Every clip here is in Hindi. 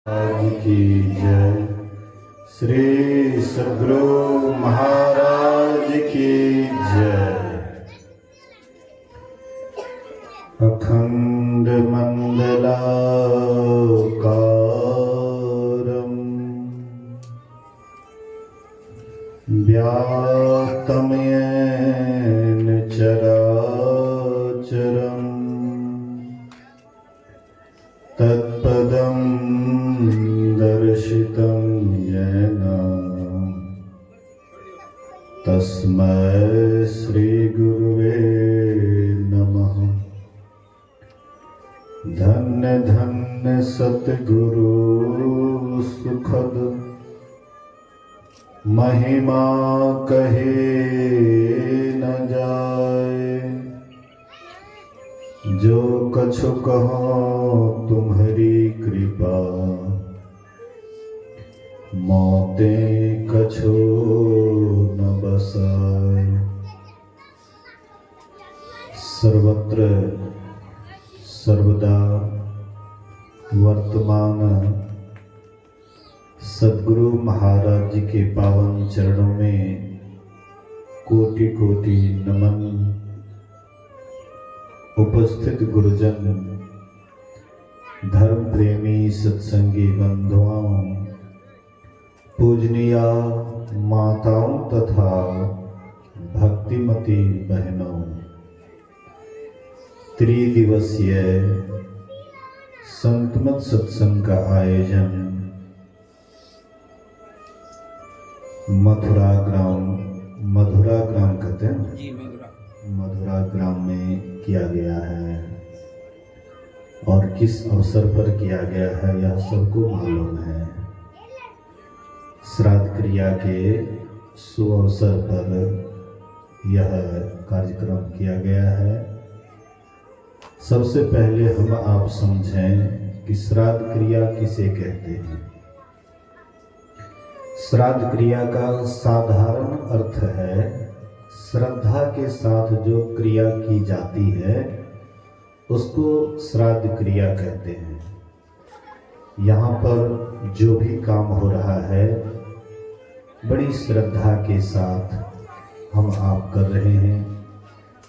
महाराज की जय। श्री सद्गुरु महाराज की जय। अखंड मंडलाकारं व्याप्तं येन चराचरं तत्पदं दर्शितं येन तस्मै श्री गुरुवे नमः। धन्य धन्य सतगुरु सुखद महिमा कहे न जाए। जो कछु कहो तुम्हारी कृपा मोते कछु न बसाए। सर्वत्र सर्वदा वर्तमान सद्गुरु महाराज जी के पावन चरणों में कोटि कोटि नमन। उपस्थित गुरुजन, धर्म प्रेमी सत्संगी बंधुओं, पूजनीय माताओं तथा भक्तिमती बहनों, त्रिदिवसीय संतमत सत्संग का आयोजन मथुरा ग्राम कहते हैं जी, मथुरा ग्राम में किया गया है। और किस अवसर पर किया गया है यह सबको मालूम है। श्राद्ध क्रिया के शुभ अवसर पर यह कार्यक्रम किया गया है। सबसे पहले हम आप समझें कि श्राद्ध क्रिया किसे कहते हैं। श्राद्ध क्रिया का साधारण अर्थ है श्रद्धा के साथ जो क्रिया की जाती है उसको श्राद्ध क्रिया कहते हैं। यहाँ पर जो भी काम हो रहा है बड़ी श्रद्धा के साथ हम आप कर रहे हैं।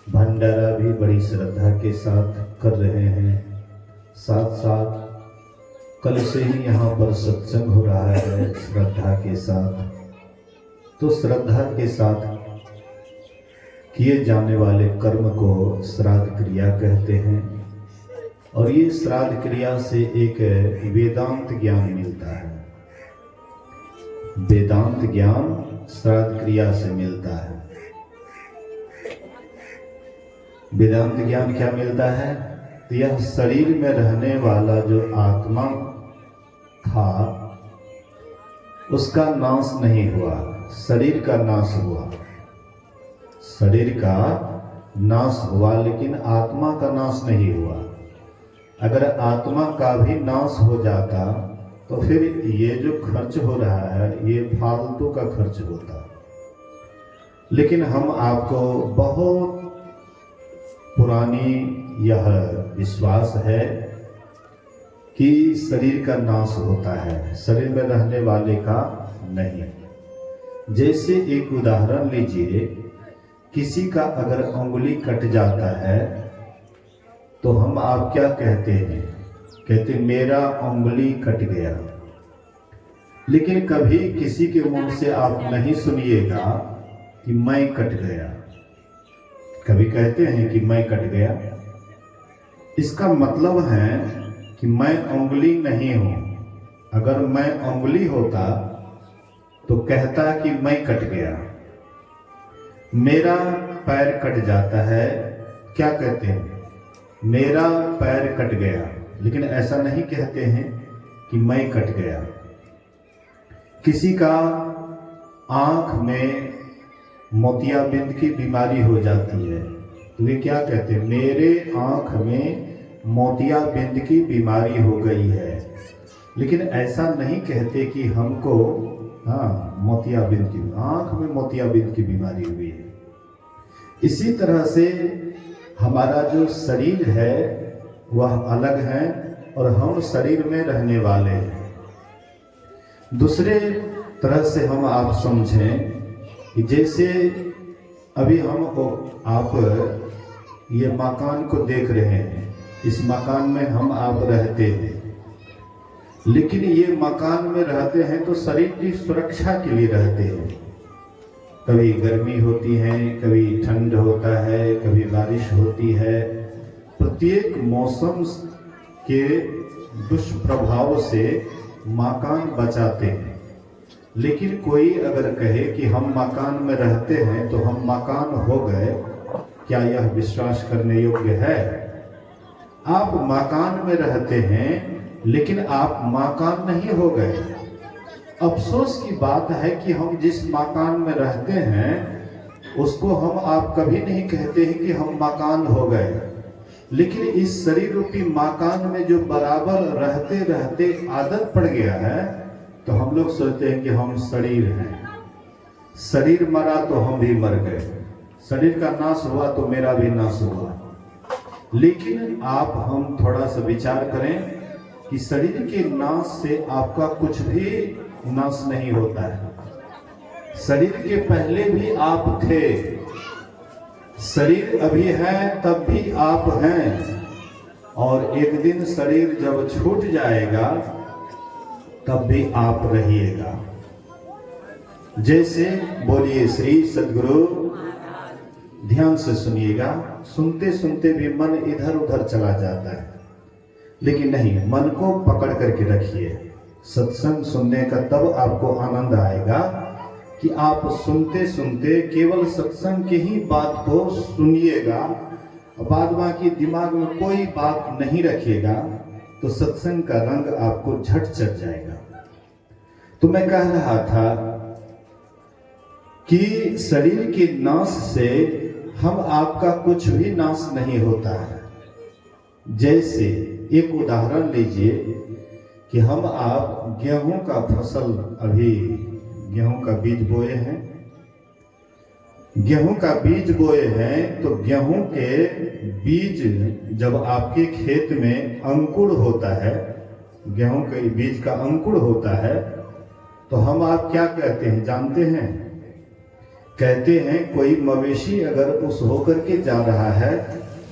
भंडारा भी बड़ी श्रद्धा के साथ कर रहे हैं। साथ साथ कल से ही यहाँ पर सत्संग हो रहा है श्रद्धा के साथ। तो श्रद्धा के साथ किए जाने वाले कर्म को श्राद्ध क्रिया कहते हैं। और ये श्राद्ध क्रिया से एक वेदांत ज्ञान मिलता है। वेदांत ज्ञान श्राद्ध क्रिया से मिलता है। वेदांत ज्ञान क्या मिलता है? तो यह शरीर में रहने वाला जो आत्मा था उसका नाश नहीं हुआ, शरीर का नाश हुआ। शरीर का नाश हुआ लेकिन आत्मा का नाश नहीं हुआ। अगर आत्मा का भी नाश हो जाता तो फिर ये जो खर्च हो रहा है ये फालतू का खर्च होता। लेकिन हम आपको बहुत पुरानी यह विश्वास है कि शरीर का नाश होता है, शरीर में रहने वाले का नहीं। जैसे एक उदाहरण लीजिए, किसी का अगर उंगली कट जाता है तो हम आप क्या कहते हैं? कहते मेरा उंगली कट गया। लेकिन कभी किसी के मुंह से आप नहीं सुनिएगा कि मैं कट गया। कभी कहते हैं कि मैं कट गया। इसका मतलब है कि मैं उंगली नहीं हूं। अगर मैं उंगली होता तो कहता कि मैं कट गया। मेरा पैर कट जाता है, क्या कहते हैं? मेरा पैर कट गया। लेकिन ऐसा नहीं कहते हैं कि मैं कट गया। किसी का आंख में मोतियाबिंद की बीमारी हो जाती है तो वे क्या कहते हैं? मेरे आंख में मोतियाबिंद की बीमारी हो गई है। लेकिन ऐसा नहीं कहते कि हमको मोतियाबिंद की आंख में मोतियाबिंद की बीमारी हुई है। इसी तरह से हमारा जो शरीर है वह अलग है और हम शरीर में रहने वाले हैं। दूसरे तरह से हम आप समझें कि जैसे अभी हम आप ये मकान को देख रहे हैं, इस मकान में हम आप रहते हैं, लेकिन ये मकान में रहते हैं तो शरीर की सुरक्षा के लिए रहते हैं। कभी गर्मी होती है, कभी ठंड होता है, कभी बारिश होती है। प्रत्येक मौसम के दुष्प्रभाव से मकान बचाते हैं। लेकिन कोई अगर कहे कि हम मकान में रहते हैं तो हम मकान हो गए, क्या यह विश्वास करने योग्य है? आप मकान में रहते हैं लेकिन आप मकान नहीं हो गए। अफसोस की बात है कि हम जिस मकान में रहते हैं उसको हम आप कभी नहीं कहते हैं कि हम मकान हो गए। लेकिन इस शरीर रूपी मकान में जो बराबर रहते रहते आदत पड़ गया है, तो हम लोग सोचते हैं कि हम शरीर हैं। शरीर मरा तो हम भी मर गए, शरीर का नाश हुआ तो मेरा भी नाश हुआ। लेकिन आप हम थोड़ा सा विचार करें कि शरीर के नाश से आपका कुछ भी नाश नहीं होता है। शरीर के पहले भी आप थे, शरीर अभी है तब भी आप हैं, और एक दिन शरीर जब छूट जाएगा तब भी आप रहिएगा। जैसे बोलिए श्री सद्गुरु। ध्यान से सुनिएगा, सुनते सुनते भी मन इधर उधर चला जाता है, लेकिन नहीं, मन को पकड़ करके रखिए। सत्संग सुनने का तब आपको आनंद आएगा कि आप सुनते सुनते केवल सत्संग के ही बात को सुनिएगा, बाद बाकी दिमाग में कोई बात नहीं रखिएगा, तो सत्संग का रंग आपको झट चढ़ जाएगा। तो मैं कह रहा था कि शरीर के नाश से हम आपका कुछ भी नाश नहीं होता है। जैसे एक उदाहरण लीजिए कि हम आप गेहूं का फसल, अभी गेहूं का बीज बोए हैं, गेहूं का बीज बोए हैं, तो गेहूं के बीज जब आपके खेत में अंकुर होता है, गेहूं के बीज का अंकुर होता है, तो हम आप क्या कहते हैं जानते हैं? कहते हैं कोई मवेशी अगर उस होकर के जा रहा है,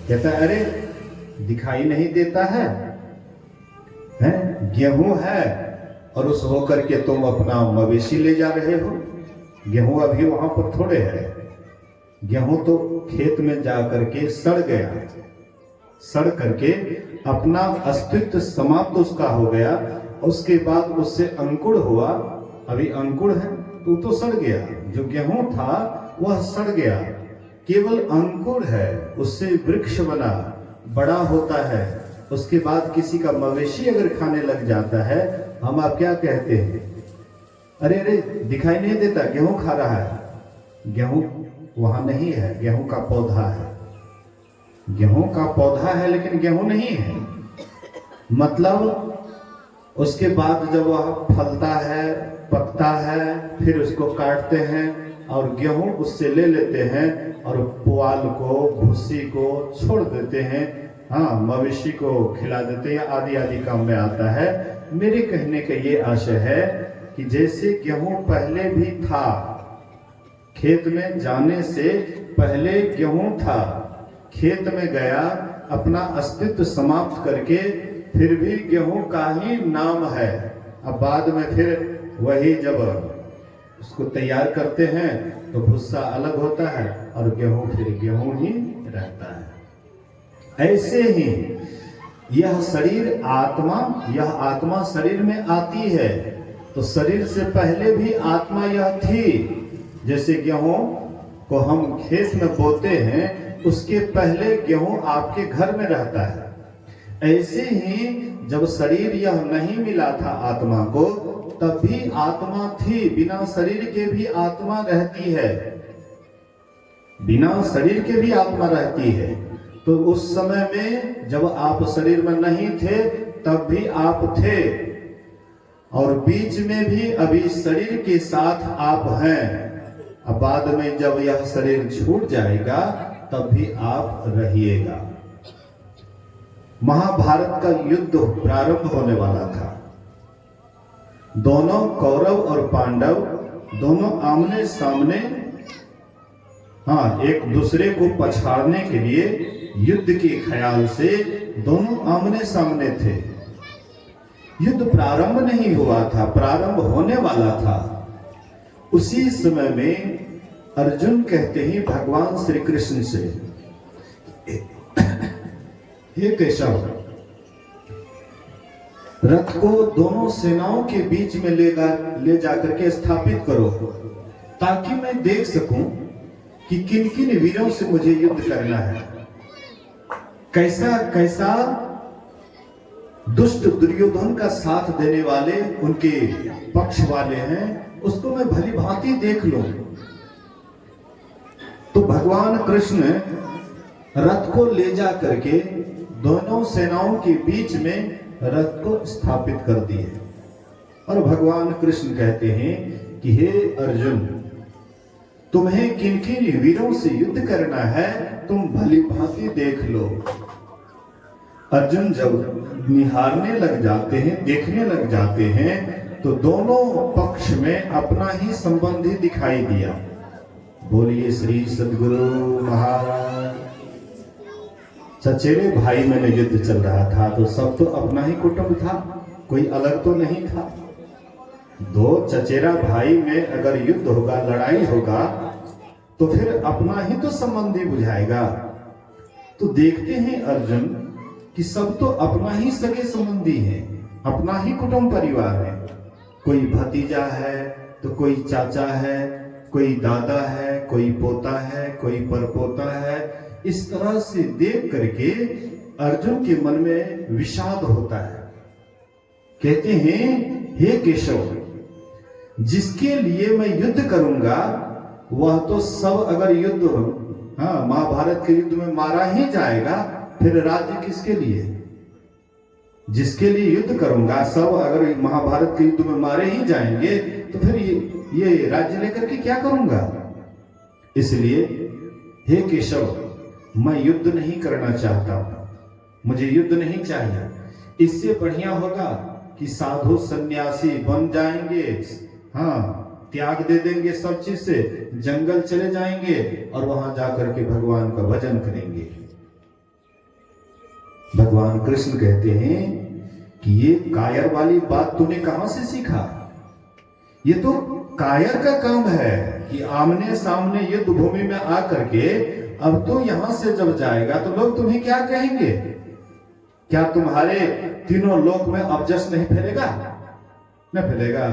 कहता है अरे दिखाई नहीं देता है, हैं? गेहूं है और उस होकर के तुम अपना मवेशी ले जा रहे हो। गेहूं अभी वहां पर थोड़े है, गेहूं तो खेत में जा करके सड़ गया, सड़ करके अपना अस्तित्व समाप्त उसका हो गया। उसके बाद उससे अंकुर हुआ, अभी अंकुर है तो सड़ गया। जो गेहूं था वह सड़ गया, केवल अंकुर है, उससे वृक्ष बना, बड़ा होता है। उसके बाद किसी का मवेशी अगर खाने लग जाता है, हम आप क्या कहते हैं? अरे अरे दिखाई नहीं देता, गेहूं खा रहा है। गेहूं वहां नहीं है, गेहूं का पौधा है, गेहूं का पौधा है लेकिन गेहूं नहीं है। मतलब उसके बाद जब वह फलता है, पकता है, फिर उसको काटते हैं और गेहूं उससे ले लेते हैं और पुआल को, भूसी को छोड़ देते हैं, हाँ, मवेशी को खिला देते हैं, आदि आदि काम में आता है। मेरे कहने का ये आशय है कि जैसे गेहूं पहले भी था, खेत में जाने से पहले गेहूं था, खेत में गया, अपना अस्तित्व समाप्त करके फिर भी गेहूं का ही नाम है। अब बाद में फिर वही जब उसको तैयार करते हैं तो भूसा अलग होता है और गेहूं फिर गेहूं ही रहता है। ऐसे ही यह शरीर आत्मा, यह आत्मा शरीर में आती है, तो शरीर से पहले भी आत्मा यह थी। जैसे गेहूं को हम खेत में बोते हैं, उसके पहले गेहूं आपके घर में रहता है। ऐसे ही जब शरीर यह नहीं मिला था आत्मा को, तब भी आत्मा थी, बिना शरीर के भी आत्मा रहती है, बिना शरीर के भी आत्मा रहती है। तो उस समय में जब आप शरीर में नहीं थे तब भी आप थे, और बीच में भी अभी शरीर के साथ आप हैं। अब बाद में जब यह शरीर छूट जाएगा तब भी आप रहिएगा। महाभारत का युद्ध प्रारंभ होने वाला था। दोनों कौरव और पांडव दोनों आमने सामने, एक दूसरे को पछाड़ने के लिए युद्ध के ख्याल से दोनों आमने सामने थे। युद्ध प्रारंभ नहीं हुआ था, प्रारंभ होने वाला था। उसी समय में अर्जुन कहते हैं भगवान श्री कृष्ण से, हे केशव, रथ को दोनों सेनाओं के बीच में ले जाकर के स्थापित करो, ताकि मैं देख सकूं कि किन किन वीरों से मुझे युद्ध करना है। कैसा कैसा दुष्ट दुर्योधन का साथ देने वाले उनके पक्ष वाले हैं, उसको मैं भली भांति देख लूं। तो भगवान कृष्ण रथ को ले जा करके दोनों सेनाओं के बीच में रथ को स्थापित कर दिए। और भगवान कृष्ण कहते हैं कि हे अर्जुन, तुम्हें किन किन वीरों से युद्ध करना है तुम भली भांति देख लो। अर्जुन जब निहारने लग जाते हैं, देखने लग जाते हैं, तो दोनों पक्ष में अपना ही संबंधी दिखाई दिया। बोलिए श्री सद्गुरु महाराज। चचेरे भाई में युद्ध चल रहा था तो सब तो अपना ही कुटुंब था, कोई अलग तो नहीं था। दो चचेरा भाई में अगर युद्ध होगा, लड़ाई होगा, तो फिर अपना ही तो संबंधी बुझाएगा। तो देखते हैं अर्जुन कि सब तो अपना ही सगे संबंधी है, अपना ही कुटुंब परिवार है। कोई भतीजा है तो कोई चाचा है, कोई दादा है, कोई पोता है, कोई परपोता है। इस तरह से देख करके अर्जुन के मन में विषाद होता है। कहते हैं हे केशव, जिसके लिए मैं युद्ध करूंगा वह तो सब अगर युद्ध महाभारत के युद्ध में मारा ही जाएगा, फिर राज्य किसके लिए? जिसके लिए युद्ध करूंगा सब अगर महाभारत के युद्ध में मारे ही जाएंगे, तो फिर ये राज्य लेकर के क्या करूंगा? इसलिए हे केशव, मैं युद्ध नहीं करना चाहता, मुझे युद्ध नहीं चाहिए। इससे बढ़िया होगा कि साधु सन्यासी बन जाएंगे, त्याग दे देंगे सब चीज से, जंगल चले जाएंगे और वहां जाकर के भगवान का भजन करेंगे। भगवान कृष्ण कहते हैं कि ये कायर वाली बात तूने कहां से सीखा? ये तो कायर का काम है कि आमने सामने युद्ध भूमि में आकर के अब तो यहां से जब जाएगा तो लोग तुम्हें क्या कहेंगे? क्या तुम्हारे तीनों लोक में अपजस नहीं फैलेगा? न फैलेगा।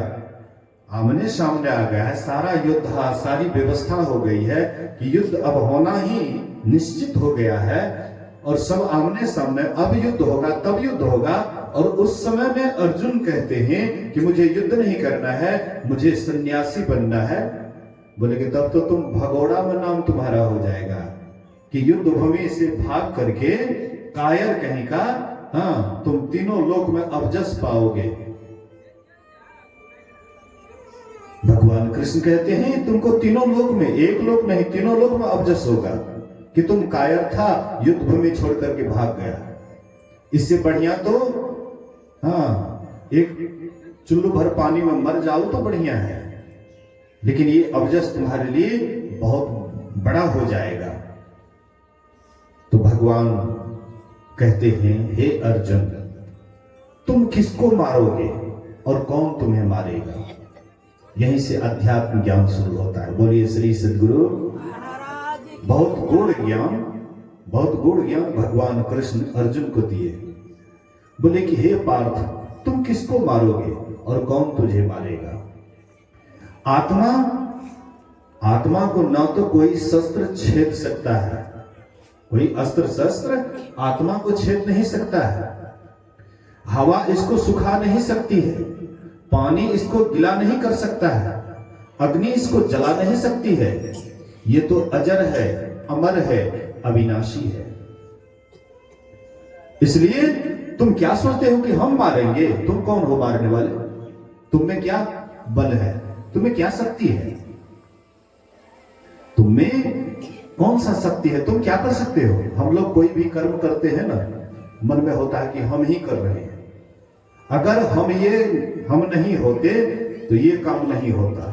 आमने सामने आ गया है, सारा युद्ध, सारी व्यवस्था हो गई है कि युद्ध अब होना ही निश्चित हो गया है और सब आमने सामने, अब युद्ध होगा, तब युद्ध होगा। और उस समय में अर्जुन कहते हैं कि मुझे युद्ध नहीं करना है, मुझे सन्यासी बनना है। बोले कि तब तो तुम भगोड़ा में नाम तुम्हारा हो जाएगा कि युद्ध भूमि से भाग करके कायर कहीं का, तुम तीनों लोक में अपजस पाओगे। भगवान कृष्ण कहते हैं तुमको तीनों लोक में, एक लोक नहीं तीनों लोक में अपजस होगा कि तुम कायर था, युद्ध भूमि छोड़ करके भाग गया। इससे बढ़िया तो एक चुल्लू भर पानी में मर जाओ तो बढ़िया है, लेकिन ये अपजस तुम्हारे लिए बहुत बड़ा हो जाएगा। तो भगवान कहते हैं हे अर्जुन, तुम किसको मारोगे और कौन तुम्हें मारेगा? यहीं से अध्यात्म ज्ञान शुरू होता है। बोलिए श्री सद्गुरु। बहुत गूढ़ ज्ञान भगवान कृष्ण अर्जुन को दिए। बोले कि हे पार्थ, तुम किसको मारोगे और कौन तुझे मारेगा? आत्मा को न तो कोई शस्त्र छेद सकता है, कोई अस्त्र शस्त्र आत्मा को छेद नहीं सकता है। हवा इसको सुखा नहीं सकती है, पानी इसको गिला नहीं कर सकता है, अग्नि इसको जला नहीं सकती है। ये तो अजर है, अमर है, अविनाशी है। इसलिए तुम क्या सोचते हो कि हम मारेंगे? तुम कौन हो मारने वाले? तुम में क्या बल है? तुम्हें क्या शक्ति है? तुम्हें कौन सा शक्ति है? तुम क्या कर सकते हो? हम लोग कोई भी कर्म करते हैं ना, मन में होता है कि हम ही कर रहे हैं। अगर हम नहीं होते तो ये काम नहीं होता।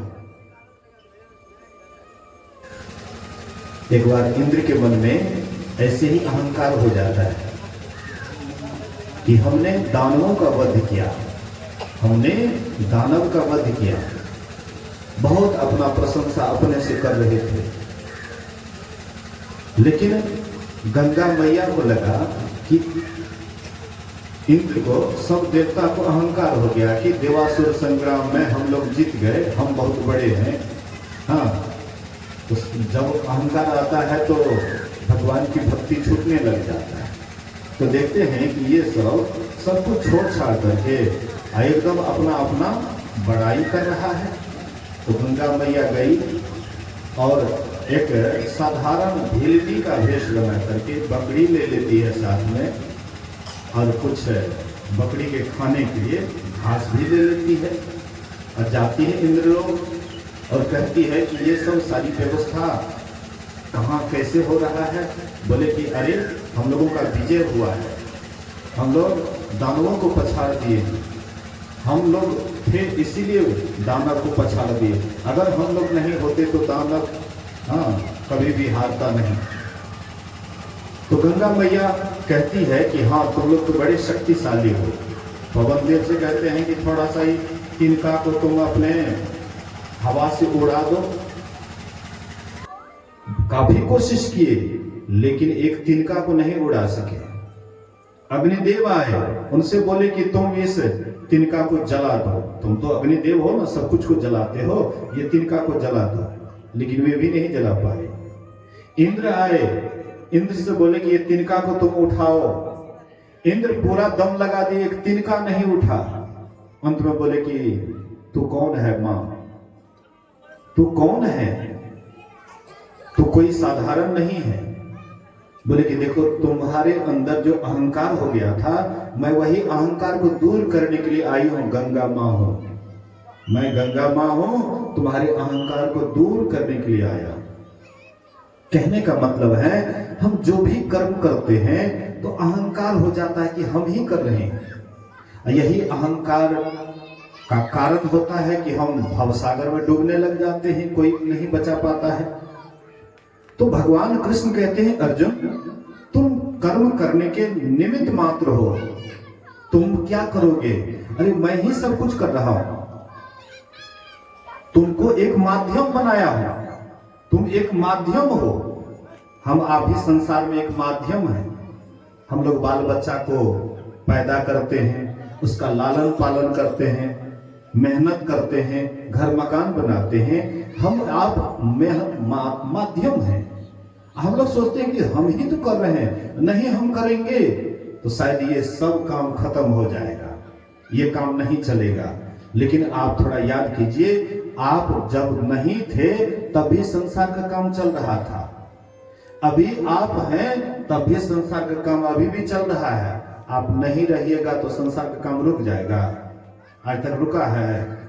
एक बार इंद्र के मन में ऐसे ही अहंकार हो जाता है कि हमने दानवों का वध किया, हमने दानव का वध किया। बहुत अपना प्रशंसा अपने से कर रहे थे, लेकिन गंगा मैया को लगा कि इंद्र को, सब देवता को अहंकार हो गया कि देवासुर संग्राम में हम लोग जीत गए, हम बहुत बड़े हैं। हाँ, तो जब अहंकार आता है तो भगवान की भक्ति छूटने लग जाता है। तो देखते हैं कि ये सब कुछ छोड़ छाड़ करके एकदम अपना अपना बड़ाई कर रहा है। तो गंगा मैया गई और एक साधारण भीलनी का वेश बना करके बकरी ले लेती है साथ में, और कुछ बकरी के खाने के लिए घास भी ले लेती है, और जाती है इंद्रलोक और कहती है कि ये सब सारी व्यवस्था कहाँ कैसे हो रहा है। बोले कि अरे हम लोगों का विजय हुआ है, हम लोग दानवों को पछाड़ दिए, हम लोग थे इसीलिए दानव को पछाड़ दिए। अगर हम लोग नहीं होते तो दानव कभी भी हारता नहीं। तो गंगा मैया कहती है कि हाँ, तुम लोग तो बड़े शक्तिशाली हो। पवन देव से कहते हैं कि थोड़ा सा ही तिनका को तुम अपने हवा से उड़ा दो। काफी कोशिश किए, लेकिन एक तिनका को नहीं उड़ा सके। अग्निदेव आए, उनसे बोले कि तुम इस तिनका को जला दो, तुम तो अग्निदेव हो ना, सब कुछ को जलाते हो, ये तिनका को जला दो, लेकिन वे भी नहीं जला पाए। इंद्र आए, इंद्र से बोले कि ये तिनका को तुम उठाओ। इंद्र पूरा दम लगा दिए, एक तिनका नहीं उठा। अंत में बोले कि तू कौन है मां, तू कौन है, तू कोई साधारण नहीं है। बोले कि देखो, तुम्हारे अंदर जो अहंकार हो गया था, मैं वही अहंकार को दूर करने के लिए आई हूं, गंगा मां हूं, मैं गंगा मां हूं, तुम्हारे अहंकार को दूर करने के लिए आया। कहने का मतलब है, हम जो भी कर्म करते हैं तो अहंकार हो जाता है कि हम ही कर रहे हैं। यही अहंकार का कारण होता है कि हम भवसागर में डूबने लग जाते हैं, कोई नहीं बचा पाता है। तो भगवान कृष्ण कहते हैं, अर्जुन तुम कर्म करने के निमित्त मात्र हो, तुम क्या करोगे? अरे मैं ही सब कुछ कर रहा हूं, तुमको एक माध्यम बनाया हूं, तुम एक माध्यम हो। हम आप ही संसार में एक माध्यम है। हम लोग बाल बच्चा को पैदा करते हैं, उसका लालन पालन करते हैं, मेहनत करते हैं, घर मकान बनाते हैं, हम आप माध्यम हैं। हम लोग सोचते हैं कि हम ही तो कर रहे हैं, नहीं हम करेंगे तो शायद ये सब काम खत्म हो जाएगा, ये काम नहीं चलेगा। लेकिन आप थोड़ा याद कीजिए, आप जब नहीं थे तब भी संसार का काम चल रहा था, अभी आप हैं तब भी संसार का काम अभी भी चल रहा है। आप नहीं रहिएगा तो संसार का काम रुक जाएगा। आज तक रुका है?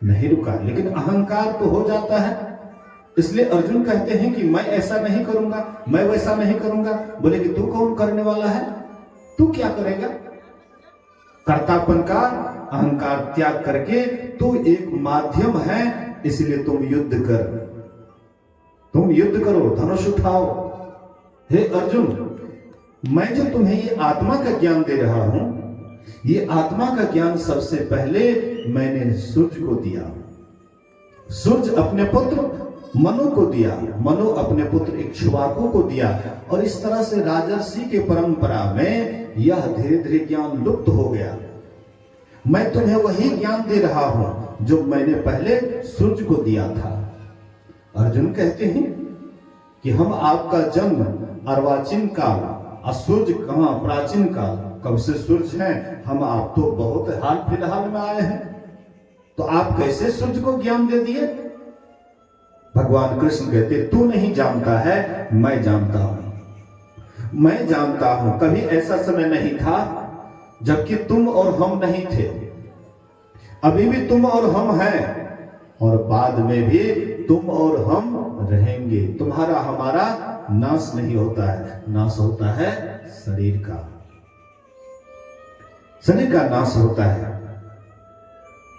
नहीं रुका, लेकिन अहंकार तो हो जाता है। इसलिए अर्जुन कहते हैं कि मैं ऐसा नहीं करूंगा, मैं वैसा नहीं करूंगा। बोले कि तू कौन करने वाला है, तू क्या करेगा? कर्तापन का अहंकार त्याग करके तू एक माध्यम है, इसलिए तुम युद्ध कर, तुम युद्ध करो, धनुष उठाओ। हे अर्जुन, मैं जो तुम्हें ये आत्मा का ज्ञान दे रहा हूं, ये आत्मा का ज्ञान सबसे पहले मैंने सूर्य को दिया। सूर्य अपने पुत्र मनु को दिया, मनु अपने पुत्र इक्ष्वाकु को दिया, और इस तरह से राजर्षि के परंपरा में यह धीरे धीरे ज्ञान लुप्त हो गया। मैं तुम्हें वही ज्ञान दे रहा हूं जो मैंने पहले सूर्य को दिया था। अर्जुन कहते हैं कि हम आपका जन्म अर्वाचीन काल, और सूर्य कहां प्राचीन काल, कब से सूर्य है? हम आप तो बहुत हाल फिलहाल में आए हैं, तो आप कैसे सूर्य को ज्ञान दे दिए? भगवान कृष्ण कहते, तू नहीं जानता है, मैं जानता हूं, मैं जानता हूं। कभी ऐसा समय नहीं था जबकि तुम और हम नहीं थे, अभी भी तुम और हम हैं, और बाद में भी तुम और हम रहेंगे। तुम्हारा हमारा नाश नहीं होता है, नाश होता है शरीर का। शरीर का नाश होता है।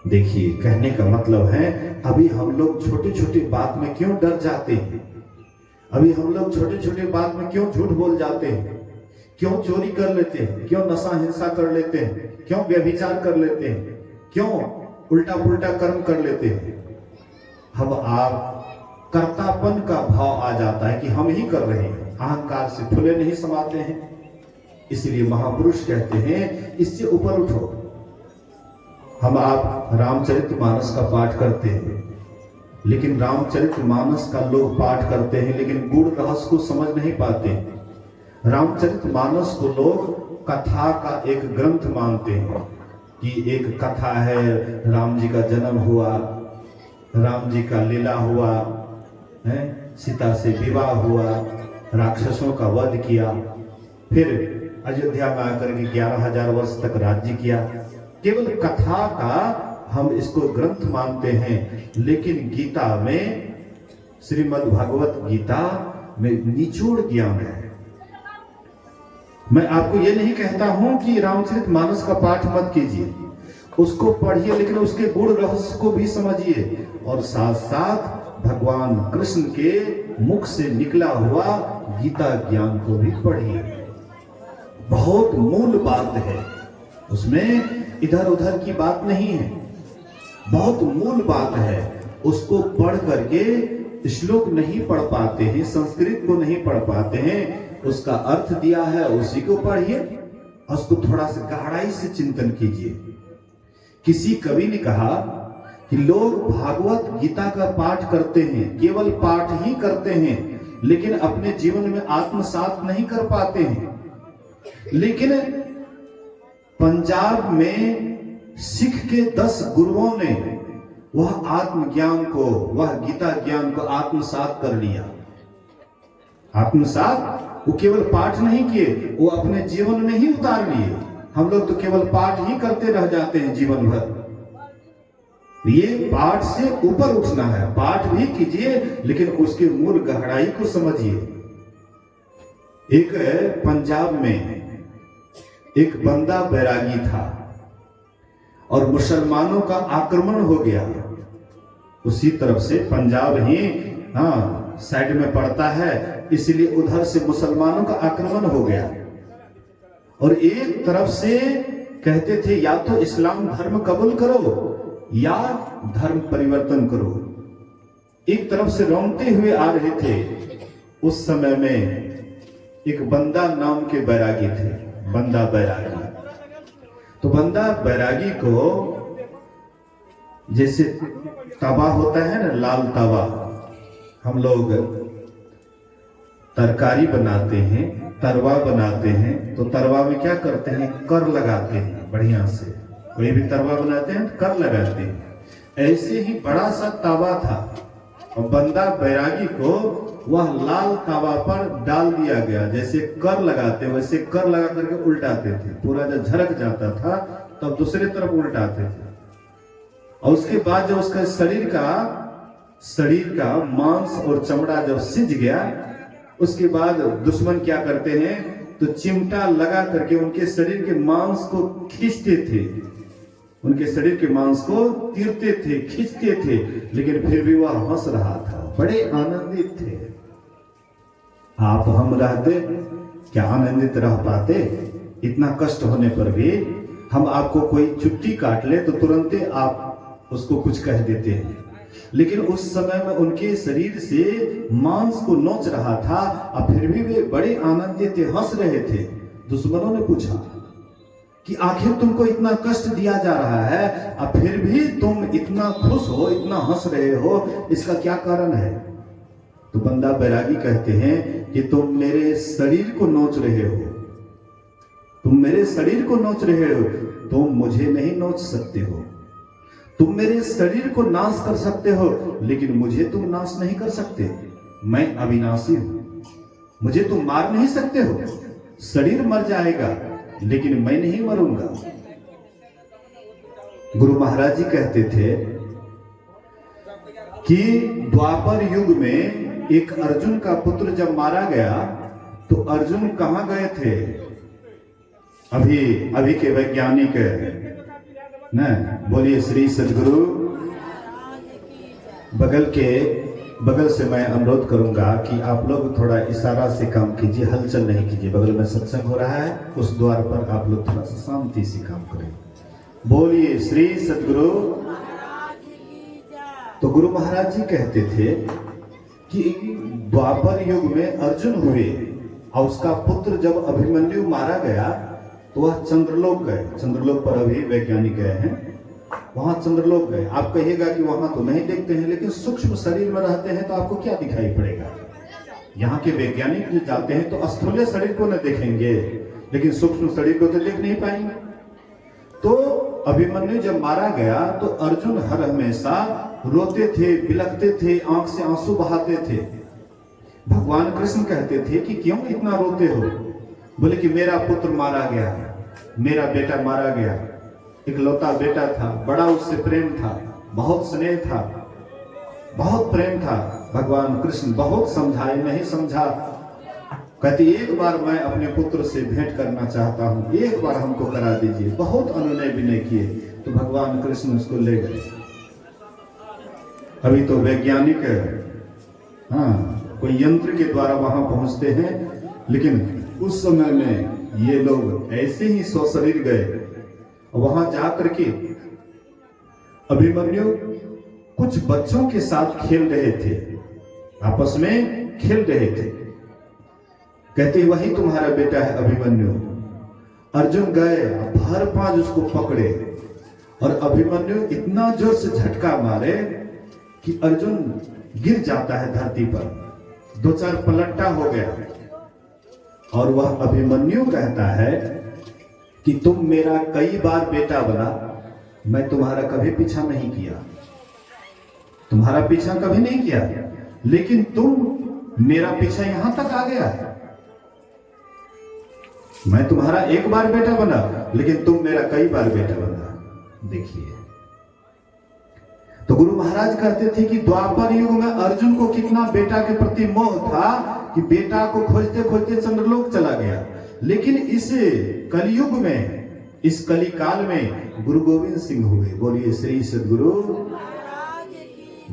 देखिए, कहने का मतलब है, अभी हम लोग छोटी छोटी बात में क्यों डर जाते हैं? अभी हम लोग छोटे छोटे बात में क्यों झूठ बोल जाते हैं? क्यों चोरी कर लेते हैं? क्यों नशा हिंसा कर लेते हैं? क्यों व्यभिचार कर लेते हैं? क्यों उल्टा पुल्टा कर्म कर लेते हैं? हम आप कर्तापन का भाव आ जाता है कि हम ही कर रहे हैं, अहंकार से फूले नहीं समाते हैं। इसलिए महापुरुष कहते हैं, इससे ऊपर उठो। हम आप रामचरितमानस का पाठ करते हैं, लेकिन रामचरितमानस का लोग पाठ करते हैं लेकिन गूढ़ रहस्य को समझ नहीं पाते। रामचरितमानस को लोग कथा का एक ग्रंथ मानते हैं कि एक कथा है, राम जी का जन्म हुआ, राम जी का लीला हुआ है, सीता से विवाह हुआ, राक्षसों का वध किया, फिर अयोध्या में आकर के 11,000 वर्ष तक राज्य किया। केवल कथा का हम इसको ग्रंथ मानते हैं, लेकिन गीता में, श्रीमद् भागवत गीता में निचोड़ ज्ञान है। मैं आपको ये नहीं कहता हूं कि रामचरितमानस का पाठ मत कीजिए, उसको पढ़िए, लेकिन उसके गुण रहस्य को भी समझिए, और साथ साथ भगवान कृष्ण के मुख से निकला हुआ गीता ज्ञान को भी पढ़िए। बहुत मूल बात है उसमें, इधर उधर की बात नहीं है, बहुत मूल बात है। उसको पढ़ करके, श्लोक नहीं पढ़ पाते हैं, संस्कृत को नहीं पढ़ पाते हैं, उसका अर्थ दिया है उसी को पढ़िए, उसको थोड़ा सा गहराई से चिंतन कीजिए। किसी कवि ने कहा कि लोग भागवत गीता का पाठ करते हैं, केवल पाठ ही करते हैं, लेकिन अपने जीवन में आत्मसात नहीं कर पाते हैं। लेकिन पंजाब में सिख के 10 गुरुओं ने वह आत्मज्ञान को, वह गीता ज्ञान को आत्मसात कर लिया। आत्मसात, वो केवल पाठ नहीं किए, वो अपने जीवन में ही उतार लिए। हम लोग तो केवल पाठ ही करते रह जाते हैं जीवन भर। ये पाठ से ऊपर उठना है, पाठ भी कीजिए लेकिन उसके मूल गहराई को समझिए। एक पंजाब में एक बंदा बैरागी था और मुसलमानों का आक्रमण हो गया। उसी तरफ से पंजाब ही साइड में पड़ता है, इसलिए उधर से मुसलमानों का आक्रमण हो गया। और एक तरफ से कहते थे या तो इस्लाम धर्म कबूल करो या धर्म परिवर्तन करो। एक तरफ से रौंदते हुए आ रहे थे। उस समय में एक बंदा नाम के बैरागी थे, बंदा बैरागी। तो बंदा बैरागी को, जैसे तवा होता है ना, लाल तवा, हम लोग तरकारी बनाते हैं, तरवा बनाते हैं, तो तरवा में क्या करते हैं, कर लगाते हैं बढ़िया से। कोई भी तरवा बनाते हैं कर लगाते हैं। ऐसे ही बड़ा सा तवा था और बंदा बैरागी को वह लाल तवा पर डाल दिया गया। जैसे कर लगाते वैसे कर लगा करके उल्टाते थे, पूरा जब झरक जाता था तब दूसरी तरफ उल्टाते थे। और उसके बाद जब उसका शरीर का मांस और चमड़ा जब सिज गया, उसके बाद दुश्मन क्या करते हैं, तो चिमटा लगा करके उनके शरीर के मांस को खींचते थे, उनके शरीर के मांस को तीरते थे, खींचते थे, लेकिन फिर भी वह हंस रहा था, बड़े आनंदित थे। आप हम रहते क्या आनंदित रह पाते? इतना कष्ट होने पर भी हम आपको कोई चुट्टी काट ले तो तुरंत आप उसको कुछ कह देते हैं, लेकिन उस समय में उनके शरीर से मांस को नोच रहा था और फिर भी वे बड़े आनंदित थे, हंस रहे थे। दुश्मनों ने पूछा कि आखिर तुमको इतना कष्ट दिया जा रहा है और फिर भी तुम इतना खुश हो, इतना हंस रहे हो, इसका क्या कारण है? तो बंदा बैरागी कहते हैं कि तुम मेरे शरीर को नोच रहे हो, तुम मेरे शरीर को नोच रहे हो, तुम मुझे नहीं नोच सकते हो। तुम मेरे शरीर को नाश कर सकते हो लेकिन मुझे तुम नाश नहीं कर सकते। मैं अविनाशी हूं, मुझे तुम मार नहीं सकते हो। शरीर मर जाएगा लेकिन मैं नहीं मरूंगा। गुरु महाराज जी कहते थे कि द्वापर युग में एक अर्जुन का पुत्र जब मारा गया तो अर्जुन कहां गए थे? अभी के वैज्ञानिक न बोलिए श्री सद्गुरु। बगल से मैं अनुरोध करूंगा कि आप लोग थोड़ा इशारा से काम कीजिए, हलचल नहीं कीजिए। बगल में सत्संग हो रहा है, उस द्वार पर आप लोग थोड़ा सा शांति से काम करें। बोलिए श्री सद्गुरु। तो गुरु महाराज जी कहते थे कि द्वापर युग में अर्जुन हुए और उसका पुत्र जब अभिमन्यु मारा गया तो वह चंद्रलोक गए। चंद्रलोक पर अभी वैज्ञानिक गए हैं, वहां चंद्रलोक गए। आप कहिएगा कि वहां तो नहीं देखते हैं, लेकिन सूक्ष्म शरीर में रहते हैं तो आपको क्या दिखाई पड़ेगा। यहाँ के वैज्ञानिक जो जाते हैं तो स्थूल शरीर को न देखेंगे, लेकिन सूक्ष्म शरीर को तो देख नहीं पाएंगे। तो अभिमन्यु जब मारा गया तो अर्जुन हर हमेशा रोते थे, बिलखते थे, आंख से आंसू बहाते थे। भगवान कृष्ण कहते थे कि क्यों इतना रोते हो? बोले कि मेरा पुत्र मारा गया, मेरा बेटा मारा गया, इकलौता बेटा था, बड़ा उससे प्रेम था, बहुत स्नेह था, बहुत प्रेम था। भगवान कृष्ण बहुत समझाए, नहीं समझा। कहते एक बार मैं अपने पुत्र से भेंट करना चाहता हूं, एक बार हमको करा दीजिए। बहुत अनुनय विनय किए तो भगवान कृष्ण उसको ले गए। अभी तो वैज्ञानिक कोई यंत्र के द्वारा वहां पहुंचते हैं, लेकिन उस समय में ये लोग ऐसे ही स्वशरीर गए। वहां जाकर के अभिमन्यु कुछ बच्चों के साथ खेल रहे थे, आपस में खेल रहे थे। कहते वही तुम्हारा बेटा है अभिमन्यु। अर्जुन गए, भर पांच उसको पकड़े और अभिमन्यु इतना जोर से झटका मारे कि अर्जुन गिर जाता है धरती पर, दो चार पलटा हो गया। और वह अभिमन्यु कहता है कि तुम मेरा कई बार बेटा बना, मैं तुम्हारा कभी पीछा नहीं किया, तुम्हारा पीछा कभी नहीं किया, लेकिन तुम मेरा पीछा यहां तक आ गया। मैं तुम्हारा एक बार बेटा बना, लेकिन तुम मेरा कई बार बेटा बना। देखिए, तो गुरु महाराज कहते थे कि द्वापर युग में अर्जुन को कितना बेटा के प्रति मोह था कि बेटा को खोजते खोजते चंद्रलोक चला गया। लेकिन इस कलयुग में, इस कली काल में गुरु गोविंद सिंह हुए। बोलिए श्री सद्गुरु।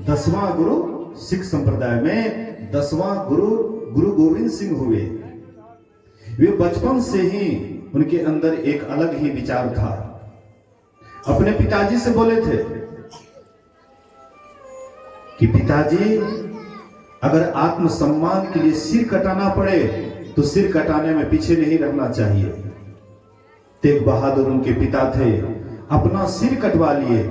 10वां गुरु, सिख संप्रदाय में 10वां गुरु गुरु गोविंद सिंह हुए। वे बचपन से ही उनके अंदर एक अलग ही विचार था। अपने पिताजी से बोले थे कि पिताजी, अगर आत्मसम्मान के लिए सिर कटाना पड़े तो सिर कटाने में पीछे नहीं रहना चाहिए। तेग बहादुर उनके पिता थे, अपना सिर कटवा लिए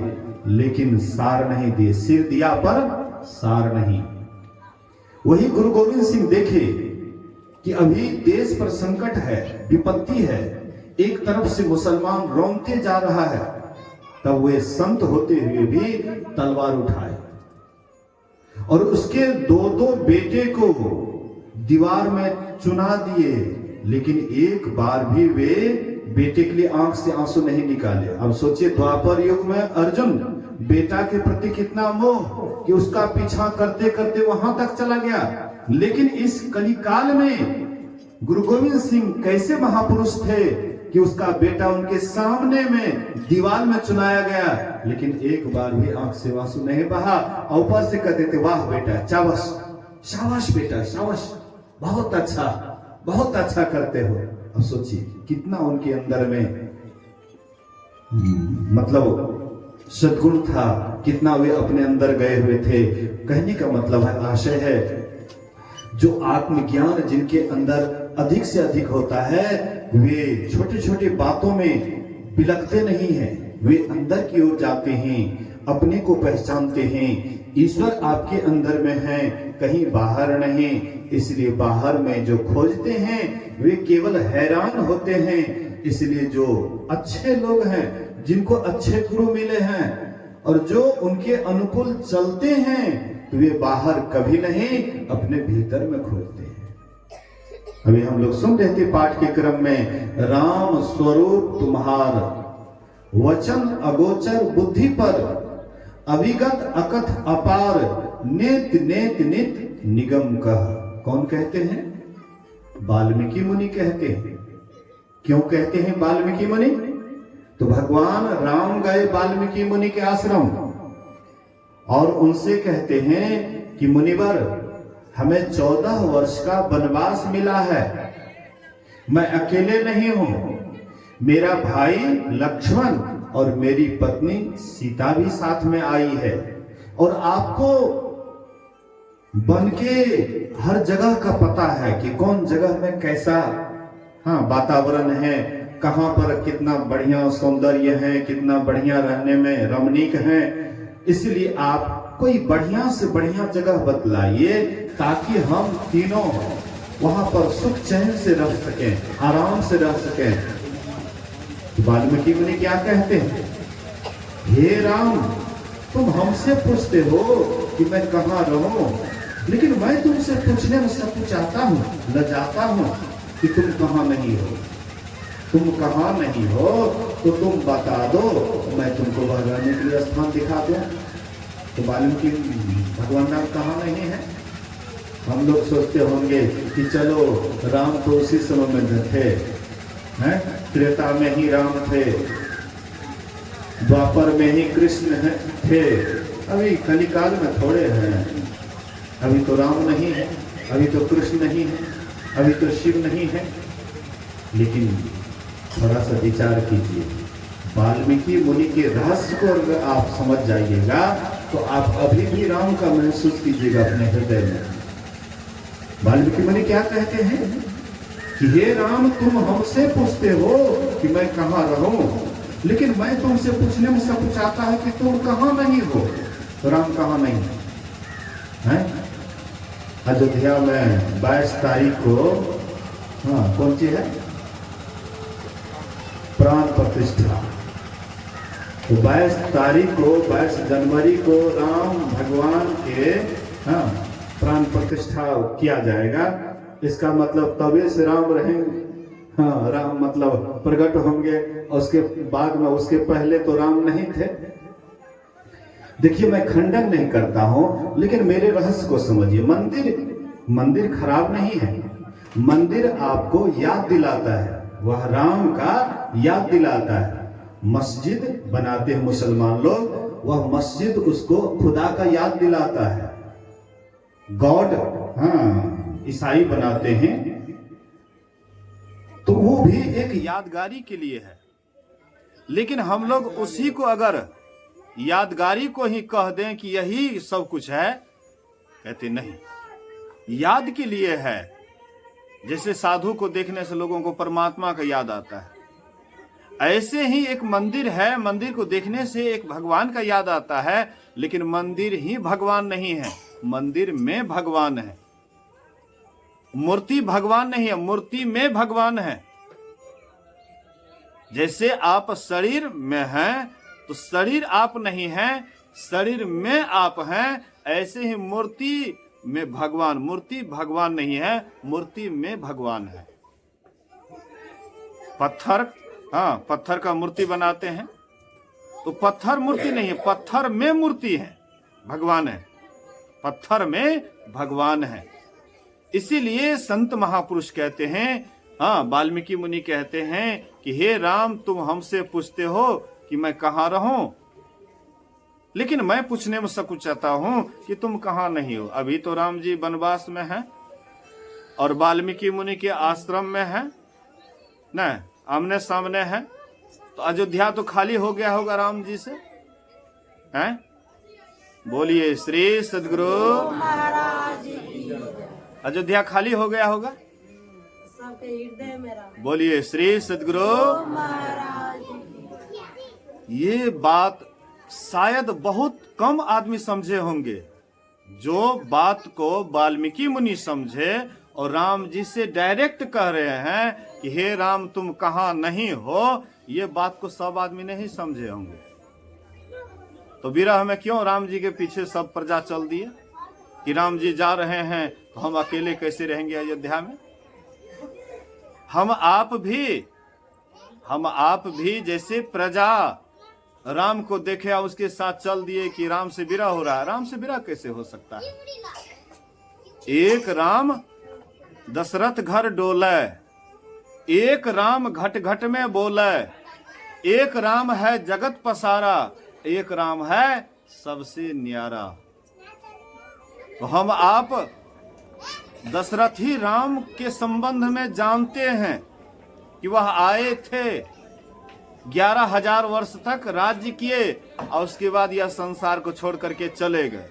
लेकिन सार नहीं दिए, सिर दिया पर सार नहीं। वही गुरु गोविंद सिंह देखे कि अभी देश पर संकट है, विपत्ति है, एक तरफ से मुसलमान रोंगते जा रहा है, तब वे संत होते हुए भी तलवार उठाए और उसके दो बेटे को दीवार में चुना दिए, लेकिन एक बार भी वे बेटे के लिए आंख से आंसू नहीं निकाले। अब सोचिए, द्वापर युग में अर्जुन बेटा के प्रति कितना मोह कि उसका पीछा करते करते वहां तक चला गया। लेकिन इस कलिकाल में गुरु गोविंद सिंह कैसे महापुरुष थे कि उसका बेटा उनके सामने में दीवार में चुनाया गया, लेकिन एक बार भी आंख से आंसू नहीं बहा। ऊपर से कहते थे, वाह बेटा, शाबाश, शाबाश बेटा, शाबाश, बहुत अच्छा करते हो। अब सोचिए कितना उनके अंदर में मतलब सद्गुण था, कितना वे अपने अंदर गए हुए थे। कहने का मतलब है, आशय है, जो आत्मज्ञान जिनके अंदर अधिक से अधिक होता है, वे छोटे छोटे बातों में बिलखते नहीं हैं, वे अंदर की ओर जाते हैं, अपने को पहचानते हैं। ईश्वर आपके अंदर में है, कहीं बाहर नहीं। इसलिए बाहर में जो खोजते हैं वे केवल हैरान होते हैं। इसलिए जो अच्छे लोग हैं, जिनको अच्छे गुरु मिले हैं और जो उनके अनुकूल चलते हैं, तो वे बाहर कभी नहीं, अपने भीतर में खोजते हैं। अभी हम लोग सुन रहे थे पाठ के क्रम में, राम स्वरूप तुम्हार, वचन अगोचर बुद्धि पर, अविगत अकथ अपार, नेत नेत नित निगम कह। कौन कहते हैं? वाल्मीकि मुनि कहते हैं क्यों कहते हैं वाल्मीकि मुनि? तो भगवान राम गए वाल्मीकि मुनि के आश्रम और उनसे कहते हैं कि मुनिवर, हमें 14 वर्ष का वनवास मिला है, मैं अकेले नहीं हूं, मेरा भाई लक्ष्मण और मेरी पत्नी सीता भी साथ में आई है, और आपको वन के हर जगह का पता है कि कौन जगह में कैसा वातावरण है, कहां पर कितना बढ़िया सौंदर्य है, कितना बढ़िया रहने में रमणीक है। इसलिए आप कोई बढ़िया से बढ़िया जगह बतलाइए ताकि हम तीनों वहां पर सुख चैन से रह सकें, आराम से रह सकें। वाल्मीकि मुनि क्या कहते हैं? हे राम, तुम हमसे पूछते हो कि मैं कहाँ रहूं, लेकिन मैं तुमसे पूछने में सकुचाता हूं, लजाता हूं कि तुम कहाँ नहीं हो। तुम कहाँ नहीं हो तो तुम बता दो, मैं तुमको वह रहने के लिए स्थान दिखा दूं। तो वाल्मीकि भगवान राम कहाँ नहीं है? हम लोग सोचते होंगे कि चलो राम तो उसी समय में थे, हैं? त्रेता में ही राम थे, द्वापर में ही कृष्ण थे, अभी कलिकाल में थोड़े हैं। अभी तो राम नहीं है, अभी तो कृष्ण नहीं है, अभी तो शिव नहीं है। लेकिन थोड़ा सा विचार कीजिए, वाल्मीकि मुनि के रहस्य को अगर आप समझ जाइएगा तो आप अभी भी राम का महसूस कीजिएगा अपने हृदय में। वाल्मीकि मुनि क्या कहते हैं कि हे राम, तुम हमसे पूछते हो कि मैं कहाँ रहूं, लेकिन मैं तुमसे पूछने में सकुचाता है कि तुम कहाँ नहीं हो। तो राम कहाँ नहीं है? अयोध्या में 22 तारीख को कौन सी है? प्राण प्रतिष्ठा। तो 22 तारीख को, 22 जनवरी को राम भगवान के प्राण प्रतिष्ठा किया जाएगा। इसका मतलब तभी से राम रहेंगे, राम मतलब प्रकट होंगे। उसके बाद में, उसके पहले तो राम नहीं थे। देखिए, मैं खंडन नहीं करता हूं, लेकिन मेरे रहस्य को समझिए। मंदिर खराब नहीं है, मंदिर आपको याद दिलाता है, वह राम का याद दिलाता है। मस्जिद बनाते हैं मुसलमान लोग, वह मस्जिद उसको खुदा का याद दिलाता है। गॉड ईसाई बनाते हैं तो वो भी एक यादगारी के लिए है। लेकिन हम लोग उसी को अगर यादगारी को ही कह दें कि यही सब कुछ है, कहते नहीं, याद के लिए है। जैसे साधु को देखने से लोगों को परमात्मा का याद आता है, ऐसे ही एक मंदिर है, मंदिर को देखने से एक भगवान का याद आता है। लेकिन मंदिर ही भगवान नहीं है, मंदिर में भगवान है। मूर्ति भगवान नहीं है, मूर्ति में भगवान है। जैसे आप शरीर में हैं तो शरीर आप नहीं हैं, शरीर में आप हैं। ऐसे ही मूर्ति में भगवान, मूर्ति भगवान नहीं है, मूर्ति में भगवान है। पत्थर का मूर्ति बनाते हैं तो पत्थर मूर्ति नहीं है, पत्थर में मूर्ति है, भगवान है, पत्थर में भगवान है। इसीलिए संत महापुरुष कहते हैं, वाल्मीकि मुनि कहते हैं कि हे राम, तुम हमसे पूछते हो कि मैं कहाँ रहूं, लेकिन मैं पूछने में सकुचाता हूं कि तुम कहाँ नहीं हो। अभी तो राम जी वनवास में हैं और वाल्मीकि मुनि के आश्रम में हैं, न आमने सामने हैं। तो अयोध्या तो खाली हो गया होगा राम जी से, हैं? बोलिए श्री सद्गुरु महाराज की। अयोध्या खाली हो गया होगा सबके हृदय में। बोलिए श्री सद्गुरु महाराज की। ये बात शायद बहुत कम आदमी समझे होंगे। जो बात को वाल्मीकि मुनि समझे और राम जी से डायरेक्ट कह रहे हैं कि हे राम, तुम कहाँ नहीं हो, ये बात को सब आदमी नहीं समझे होंगे। तो विरह में क्यों राम जी के पीछे सब प्रजा चल दिए कि राम जी जा रहे हैं तो हम अकेले कैसे रहेंगे अयोध्या में। हम आप भी जैसे प्रजा राम को देखे और उसके साथ चल दिए कि राम से विरह हो रहा है। राम से विरह कैसे हो सकता है? एक राम दशरथ घर डोले, एक राम घट घट में बोले, एक राम है जगत पसारा, एक राम है सबसे न्यारा। तो हम आप दशरथी राम के संबंध में जानते हैं कि वह आए थे, 11,000 वर्ष तक राज्य किए और उसके बाद यह संसार को छोड़ करके चले गए।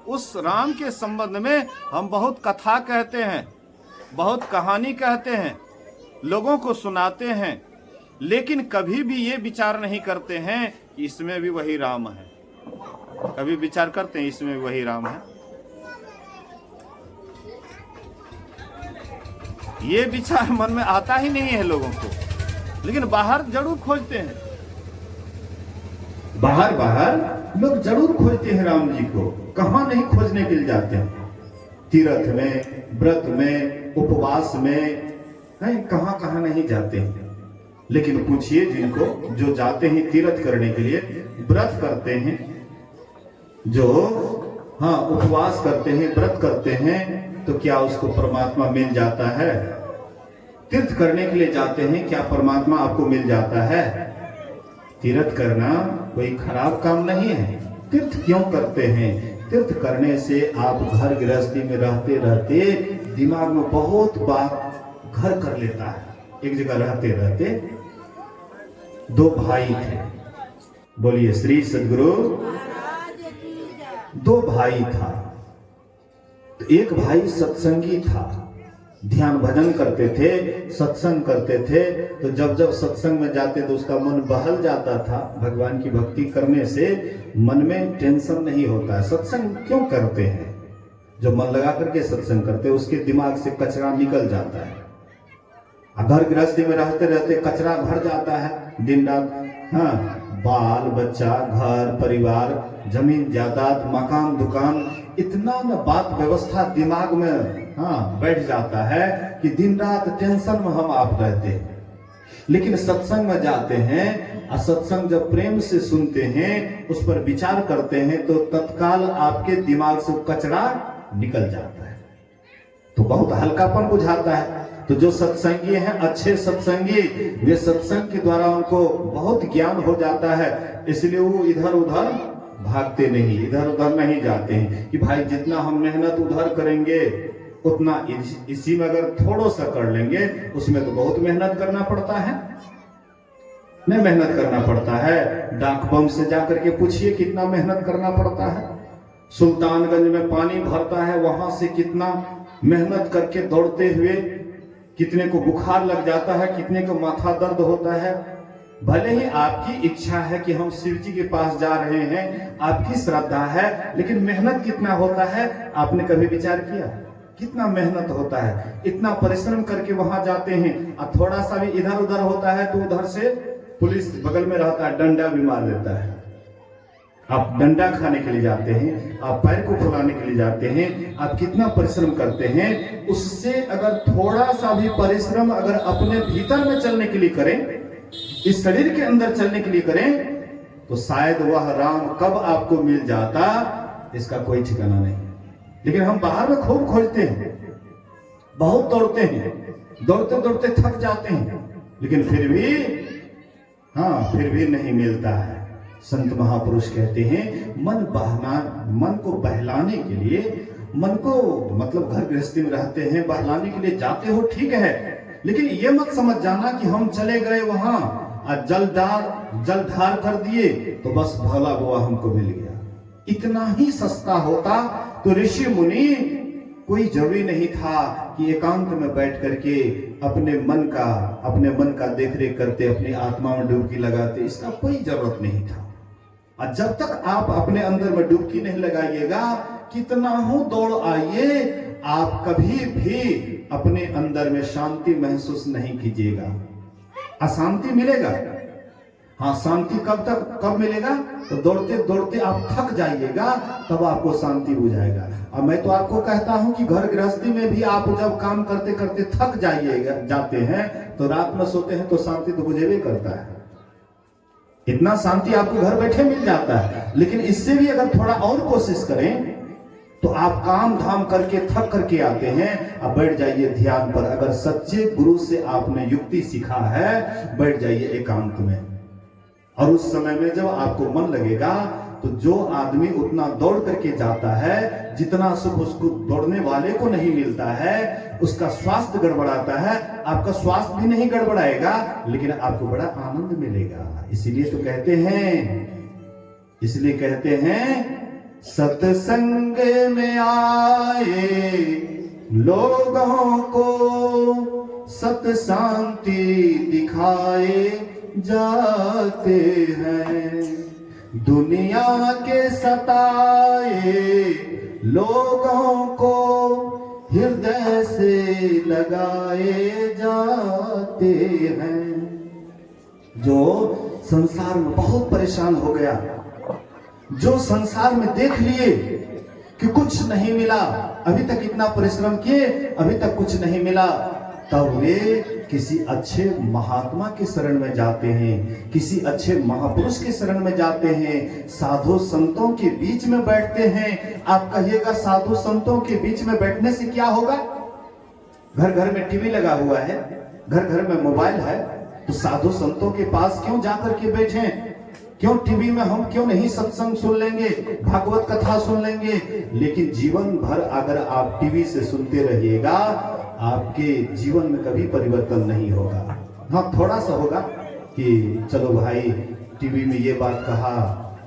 उस राम के संबंध में हम बहुत कथा कहते हैं, बहुत कहानी कहते हैं, लोगों को सुनाते हैं, लेकिन कभी भी ये विचार नहीं करते हैं कि इसमें भी वही राम है। कभी विचार करते हैं इसमें भी वही राम है? ये विचार मन में आता ही नहीं है लोगों को, लेकिन बाहर जरूर खोजते हैं। बाहर लोग जरूर खोजते हैं राम जी को। कहां नहीं खोजने के लिए जाते हैं? तीर्थ में, व्रत में, उपवास में, कहां नहीं जाते हैं। लेकिन पूछिए जिनको, जो जाते हैं तीर्थ करने के लिए, व्रत करते हैं, जो उपवास करते हैं, व्रत करते हैं, तो क्या उसको परमात्मा मिल जाता है? तीर्थ करने के लिए जाते हैं, क्या परमात्मा आपको मिल जाता है? तीर्थ करना कोई खराब काम नहीं है। तीर्थ क्यों करते हैं? तीर्थ करने से आप घर गृहस्थी में रहते रहते दिमाग में बहुत बात घर कर लेता है। एक जगह रहते रहते 2 भाई थे, बोलिए श्री सद्गुरु। 2 भाई था, तो एक भाई सत्संगी था, ध्यान भजन करते थे, सत्संग करते थे। तो जब सत्संग में जाते तो उसका मन बहल जाता था। भगवान की भक्ति करने से मन में टेंशन नहीं होता है। सत्संग क्यों करते हैं? जो मन लगा करके सत्संग करते हैं उसके दिमाग से कचरा निकल जाता है। घर गृहस्थी में रहते रहते कचरा भर जाता है दिन रात। बाल बच्चा, घर परिवार, जमीन जायदाद, मकान दुकान, इतना न बात व्यवस्था दिमाग में बैठ जाता है कि दिन रात टेंशन में हम आप रहते हैं। लेकिन सत्संग में जाते हैं और सत्संग जब प्रेम से सुनते हैं, उस पर विचार करते हैं, तो तत्काल आपके दिमाग से कचरा निकल जाता है, तो बहुत हल्कापन बुझाता है। तो जो सत्संगी हैं, अच्छे सत्संगी, वे सत्संग के द्वारा उनको बहुत ज्ञान हो जाता है, इसलिए वो इधर उधर भागते नहीं, इधर उधर नहीं जाते हैं कि भाई जितना हम मेहनत उधर करेंगे उतना इसी में अगर थोड़ा सा कर लेंगे, उसमें तो बहुत मेहनत करना पड़ता है। नहीं मेहनत करना पड़ता है। डाक बम से जाकर के पूछिए कितना मेहनत करना पड़ता है। सुल्तानगंज में पानी भरता है, वहां से कितना मेहनत करके दौड़ते हुए, कितने को बुखार लग जाता है, कितने को माथा दर्द होता है। भले ही आपकी इच्छा है कि हम शिव जी के पास जा रहे हैं, आपकी श्रद्धा है, लेकिन मेहनत कितना होता है आपने कभी विचार किया? कितना मेहनत होता है, इतना परिश्रम करके वहां जाते हैं, और थोड़ा सा भी इधर उधर होता है तो उधर से पुलिस बगल में रहता है, डंडा भी मार देता है। आप डंडा खाने के लिए जाते हैं, आप पैर को फुलाने के लिए जाते हैं, आप कितना परिश्रम करते हैं। उससे अगर थोड़ा सा भी परिश्रम अगर अपने भीतर में चलने के लिए करें, इस शरीर के अंदर चलने के लिए करें, तो शायद वह राम कब आपको मिल जाता, इसका कोई ठिकाना नहीं। लेकिन हम बाहर में खूब खोजते हैं, बहुत दौड़ते हैं, दौड़ते दौड़ते थक जाते हैं, लेकिन फिर भी नहीं मिलता है। संत महापुरुष कहते हैं मन को बहलाने के लिए, मन को मतलब घर गृहस्थी में रहते हैं, बहलाने के लिए जाते हो, ठीक है, लेकिन ये मत समझ जाना कि हम चले गए वहां और जल ढार कर दिए तो बस भोला बुआ हमको मिल गया। इतना ही सस्ता होता तो ऋषि मुनि कोई जरूरी नहीं था कि एकांत में बैठ करके अपने मन का देखरेख करते, अपनी आत्मा में डुबकी लगाते, इसका कोई जरूरत नहीं था। और जब तक आप अपने अंदर में डुबकी नहीं लगाइएगा, कितना हो दौड़ आइए, आप कभी भी अपने अंदर में शांति महसूस नहीं कीजिएगा। अशांति मिलेगा। शांति कब मिलेगा? तो दौड़ते दौड़ते आप थक जाइएगा, तब आपको शांति हो जाएगा। और मैं तो आपको कहता हूं कि घर गृहस्थी में भी आप जब काम करते करते थक जाते हैं, तो रात में सोते हैं तो शांति तो बुझेबे करता है। इतना शांति आपको घर बैठे मिल जाता है, लेकिन इससे भी अगर थोड़ा और कोशिश करें तो आप काम धाम करके थक करके आते हैं, अब बैठ जाइए ध्यान पर। अगर सच्चे गुरु से आपने युक्ति सीखा है, बैठ जाइए एकांत में। और उस समय में जब आपको मन लगेगा, तो जो आदमी उतना दौड़ करके जाता है, जितना सुख उसको दौड़ने वाले को नहीं मिलता है, उसका स्वास्थ्य गड़बड़ाता है। आपका स्वास्थ्य भी नहीं गड़बड़ाएगा, लेकिन आपको बड़ा आनंद मिलेगा। इसीलिए तो कहते हैं सत्संग में आए लोगों को सत शांति दिखाए जाते हैं, दुनिया के सताए लोगों को हृदय से लगाए जाते हैं। जो संसार में बहुत परेशान हो गया, जो संसार में देख लिए कि कुछ नहीं मिला, अभी तक इतना परिश्रम किए, अभी तक कुछ नहीं मिला, तब वे किसी अच्छे महात्मा के शरण में जाते हैं, किसी अच्छे महापुरुष के शरण में जाते हैं, साधु संतों के बीच में बैठते हैं। आप कहिएगा साधु संतों के बीच में बैठने से क्या होगा? घर घर में टीवी लगा हुआ है, घर घर में मोबाइल है, तो साधु संतों के पास क्यों जाकर के बैठे? क्यों टीवी में हम क्यों नहीं सत्संग सुन लेंगे, भागवत कथा सुन लेंगे? लेकिन जीवन भर अगर आप टीवी से सुनते रहिएगा, आपके जीवन में कभी परिवर्तन नहीं होगा। हाँ, थोड़ा सा होगा कि चलो भाई टीवी में ये बात कहा,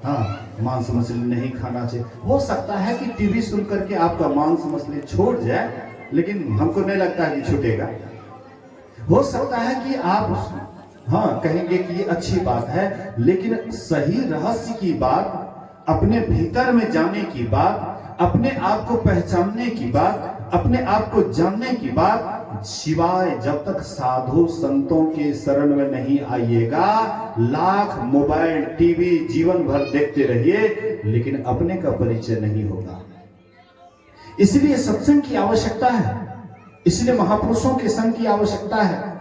हाँ मांस मछली नहीं खाना चाहिए। हो सकता है कि टीवी सुन करके आपका मांस मछली छोड़ जाए, लेकिन हमको नहीं लगता कि छूटेगा। हो सकता है कि आप हाँ कहेंगे कि ये अच्छी बात है, लेकिन सही रहस्य की बात, अपने भीतर में जाने की बात, अपने आप को पहचानने की बात, अपने आप को जानने की बात, सिवाय जब तक साधु संतों के शरण में नहीं आइएगा, लाख मोबाइल टीवी जीवन भर देखते रहिए, लेकिन अपने का परिचय नहीं होगा। इसलिए सत्संग की आवश्यकता है, इसलिए महापुरुषों के संग की आवश्यकता है।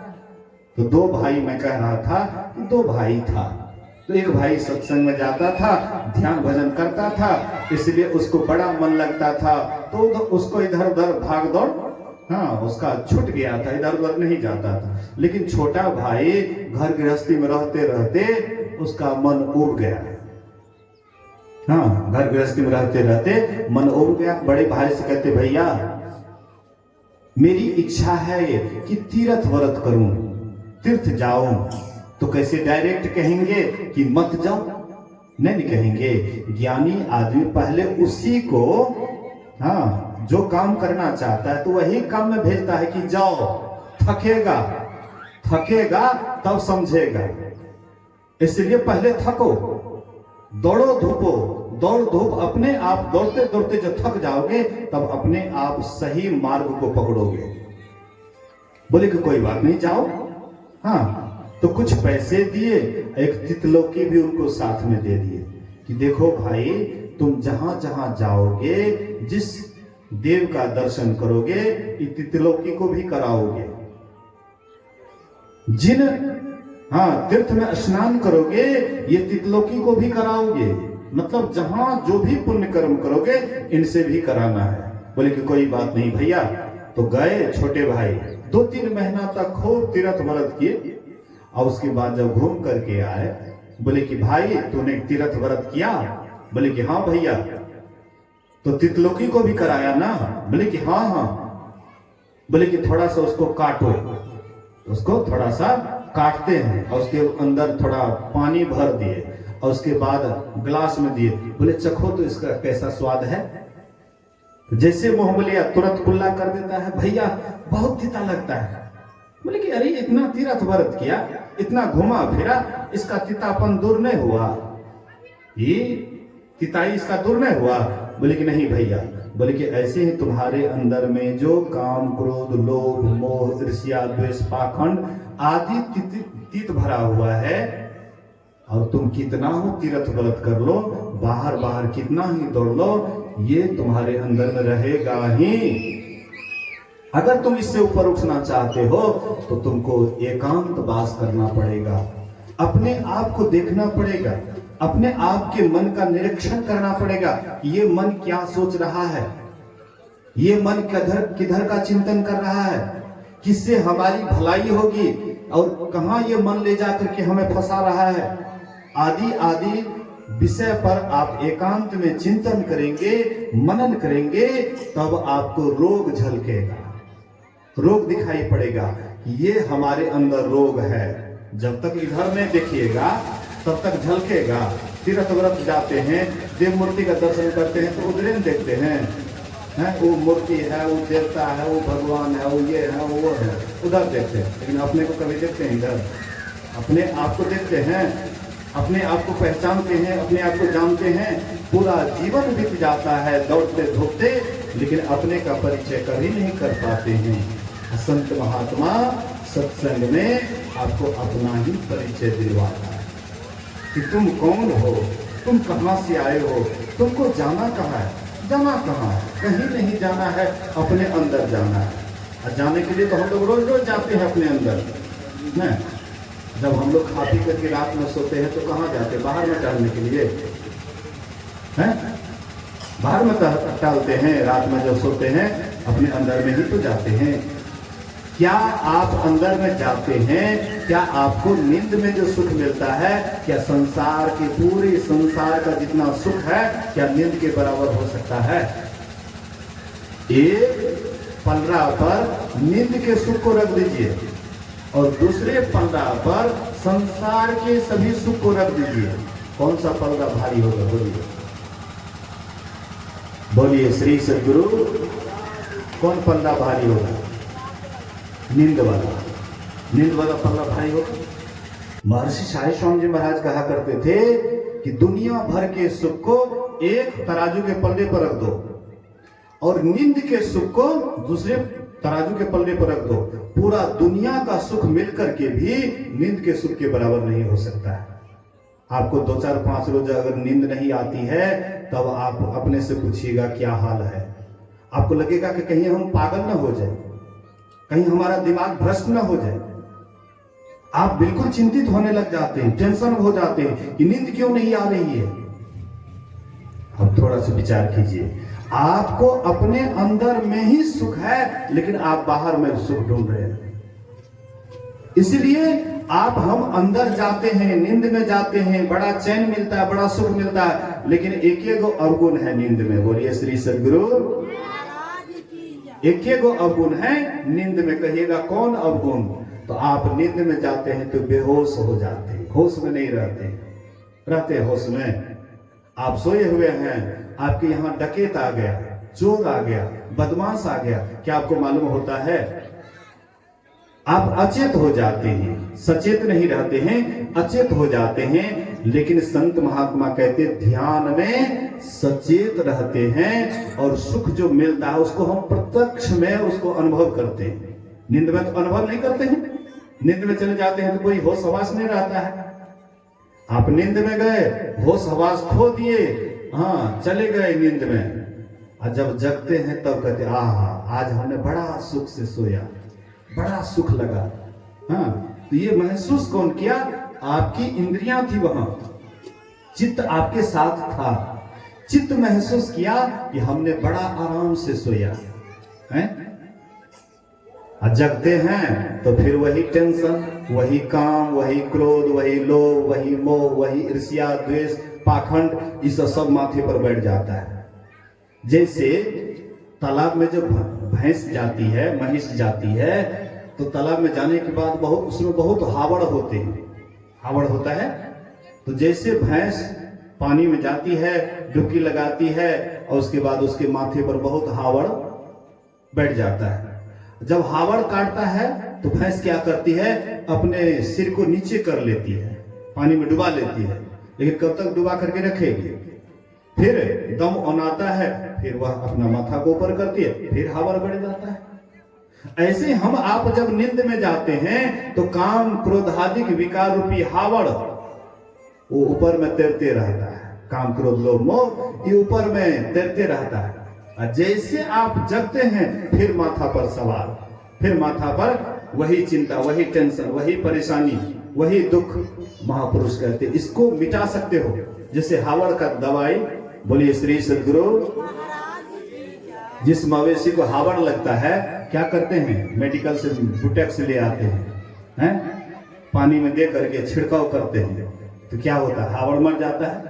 तो दो भाई, मैं कह रहा था कि दो भाई था, तो एक भाई सत्संग में जाता था, ध्यान भजन करता था, इसलिए उसको बड़ा मन लगता था, तो उसको इधर उधर भाग दौड़, हाँ उसका छूट गया था, इधर उधर नहीं जाता था। लेकिन छोटा भाई घर गृहस्थी में रहते रहते उसका मन उब गया। हाँ, घर गृहस्थी में रहते रहते मन उब गया। बड़े भाई से कहते, भैया मेरी इच्छा है कि तीर्थ व्रत करूं, तीर्थ जाऊं। तो कैसे डायरेक्ट कहेंगे कि मत जाओ? नहीं कहेंगे। ज्ञानी आदमी पहले उसी को, हाँ जो काम करना चाहता है तो वही काम में भेजता है कि जाओ, थकेगा तब समझेगा। इसलिए पहले थको, दौड़ो धूपो, दौड़ धूप, अपने आप दौड़ते दौड़ते जब थक जाओगे तब अपने आप सही मार्ग को पकड़ोगे। बोले कि कोई बात नहीं, जाओ। हाँ, तो कुछ पैसे दिए, एक तितलोकी भी उनको साथ में दे दिए कि देखो भाई, तुम जहां जहां जाओगे, जिस देव का दर्शन करोगे, तितलोकी को भी कराओगे। जिन तीर्थ में स्नान करोगे, ये तितलोकी को भी कराओगे। मतलब जहां जो भी पुण्य कर्म करोगे, इनसे भी कराना है। बोले कि कोई बात नहीं भैया। तो गए छोटे भाई, 2-3 महीना तक खूब तीर्थ व्रत किए, और उसके बाद जब घूम करके आए, बोले कि भाई तूने तीर्थ व्रत किया? बोले कि हाँ भैया। तो तितलोकी को भी कराया ना? बोले कि हाँ। बोले कि थोड़ा सा उसको काटो। उसको थोड़ा सा काटते हैं और उसके अंदर थोड़ा पानी भर दिए और उसके बाद ग्लास में दिए। बोले चखो तो इसका कैसा स्वाद है। जैसे मुंह में लिया तुरंत कुल्ला कर देता है, भैया बहुत तीता लगता है। बोले कि अरे इतना तीर्थ व्रत किया, इतना घुमा फिरा, इसका तीतापन दूर नहीं हुआ, ये तीताई इसका दूर नहीं हुआ। बोले कि नहीं भैया। बोले कि ऐसे ही तुम्हारे अंदर में जो काम क्रोध लोभ मोह ईर्ष्या द्वेष पाखंड आदि तीत भरा हुआ है, और तुम कितना हो तीर्थ व्रत कर लो, बाहर कितना ही दौड़ लो, ये तुम्हारे अंदर में रहेगा ही। अगर तुम इससे ऊपर उठना चाहते हो तो तुमको एकांत वास करना पड़ेगा, अपने आप को देखना पड़ेगा, अपने आप के मन का निरीक्षण करना पड़ेगा कि ये मन क्या सोच रहा है, ये मन किधर किधर का चिंतन कर रहा है, किससे हमारी भलाई होगी और कहाँ ये मन ले जाकर के हमें फंसा रहा है। आदि आदि विषय पर आप एकांत में चिंतन करेंगे, मनन करेंगे, तब आपको रोग झलकेगा, रोग दिखाई पड़ेगा कि ये हमारे अंदर रोग है। जब तक इधर में देखिएगा तब तक झलकेगा। तीर्थ व्रत जाते हैं, देव मूर्ति का दर्शन करते हैं तो उधर देखते हैं, वो मूर्ति है, वो देवता है, वो भगवान है, वो ये है, वो है, उधर देखते हैं। लेकिन अपने को कभी देखते हैं इधर? अपने आप को देखते हैं, अपने आप को पहचानते हैं, अपने आप को जानते हैं। पूरा जीवन बीत जाता है दौड़ते धूपते, लेकिन अपने का परिचय कभी नहीं कर पाते हैं। संत महात्मा सत्संग में आपको अपना ही परिचय दिलवाता है कि तुम कौन हो, तुम कहाँ से आए हो, तुमको जाना कहाँ है। जाना कहाँ है? कहीं नहीं जाना है, अपने अंदर जाना है। और जाने के लिए तो हम लोग रोज रोज जाते हैं अपने अंदर न। जब हम लोग खा पी करके रात में सोते हैं तो कहाँ जाते हैं? बाहर में टहलने के लिए हैं, बाहर में टहलते हैं। रात में जब सोते हैं अपने अंदर में ही तो जाते हैं। क्या आप अंदर में जाते हैं? क्या आपको नींद में जो सुख मिलता है, क्या संसार के पूरे संसार का जितना सुख है क्या नींद के बराबर हो सकता है? एक पलड़ा पर नींद के सुख को रख दीजिए और दूसरे पलड़ा पर संसार के सभी सुख को रख दीजिए। कौन सा पलड़ा भारी होगा? बोलिए बोलिए श्री सद्गुरु, कौन पलड़ा भारी होगा? नींद वाला, नींद वाला पल्ला भारी होगा। महर्षि साई स्वामी जी महाराज कहा करते थे कि दुनिया भर के सुख को एक तराजू के पल्ले पर रख दो और नींद के सुख को दूसरे तराजू के पल्ले पर रख दो। पूरा दुनिया का सुख मिलकर के भी नींद के सुख के बराबर नहीं हो सकता है। आपको 2, 4, 5 रोज अगर नींद नहीं आती है तब आप अपने से पूछिएगा क्या हाल है। आपको लगेगा कि कहीं हम पागल न हो जाए, कहीं हमारा दिमाग भ्रष्ट न हो जाए। आप बिल्कुल चिंतित होने लग जाते हैं, टेंशन हो जाते हैं कि नींद क्यों नहीं आ रही है। अब थोड़ा सा विचार कीजिए, आपको अपने अंदर में ही सुख है लेकिन आप बाहर में सुख ढूंढ रहे हैं। इसलिए हम अंदर जाते हैं, नींद में जाते हैं, बड़ा चैन मिलता है, बड़ा सुख मिलता है, लेकिन एक अवगुण है नींद में। बोलिए श्री सद्गुरु, एक अवगुण है नींद में। कहिएगा कौन अवगुण? तो आप नींद में जाते हैं तो बेहोश हो जाते हैं, होश में नहीं रहते होश में। आप सोए हुए हैं, आपके यहाँ डकैत आ गया, चोर आ गया, बदमाश आ गया, क्या आपको मालूम होता है? आप अचेत हो जाते हैं, सचेत नहीं रहते हैं, अचेत हो जाते हैं। लेकिन संत महात्मा कहते ध्यान में सचेत रहते हैं और सुख जो मिलता है उसको हम प्रत्यक्ष में उसको अनुभव करते हैं। नींद में तो अनुभव नहीं करते हैं, नींद में चले जाते हैं तो कोई होश हवास नहीं रहता है। आप नींद में गए, होश हवास खो दिए, हाँ चले गए नींद में, और जब जगते हैं तब कहते आहा आज हमने बड़ा सुख से सोया, बड़ा सुख लगा। हाँ, तो ये महसूस कौन किया? आपकी इंद्रियां थी वहां, चित्त आपके साथ था, चित्त महसूस किया कि हमने बड़ा आराम से सोया है। जगते हैं तो फिर वही टेंशन, वही काम, वही क्रोध, वही लोभ, वही मोह, वही ईर्ष्या, द्वेष, पाखंड, इस सब माथे पर बैठ जाता है। जैसे तालाब में जब भैंस जाती है, महिष जाती है, तो तालाब में जाने के बाद उसमें बहुत हावड़ होते हैं, हावड़ होता है। तो जैसे भैंस पानी में जाती है, डुबकी लगाती है और उसके बाद उसके माथे पर बहुत हावड़ बैठ जाता है। जब हावड़ काटता है तो भैंस क्या करती है? अपने सिर को नीचे कर लेती है, पानी में डुबा लेती है, लेकिन कब तक डुबा करके रखेगी? फिर दम औनाता है, फिर वह अपना माथा को ऊपर करती है, फिर हावड़ बढ़ जाता है। ऐसे हम आप जब नींद में जाते हैं तो काम क्रोध आदि विकार रूपी हावड़ वो ऊपर में तैरते रहता है, काम क्रोध लोभ मोह ये ऊपर में तैरते रहता है। और जैसे आप जगते हैं फिर माथा पर सवार, फिर माथा पर वही चिंता, वही टेंशन, वही परेशानी, वही दुख। महापुरुष कहते इसको मिटा सकते हो जैसे हावड़ का दवाई। बोलिए श्री सद्गुरु। जिस मवेशी को हावड़ लगता है क्या करते हैं, मेडिकल से बुटेक्स ले आते हैं, पानी में दे करके छिड़काव करते हैं, तो क्या होता है, हावड़ मर जाता है।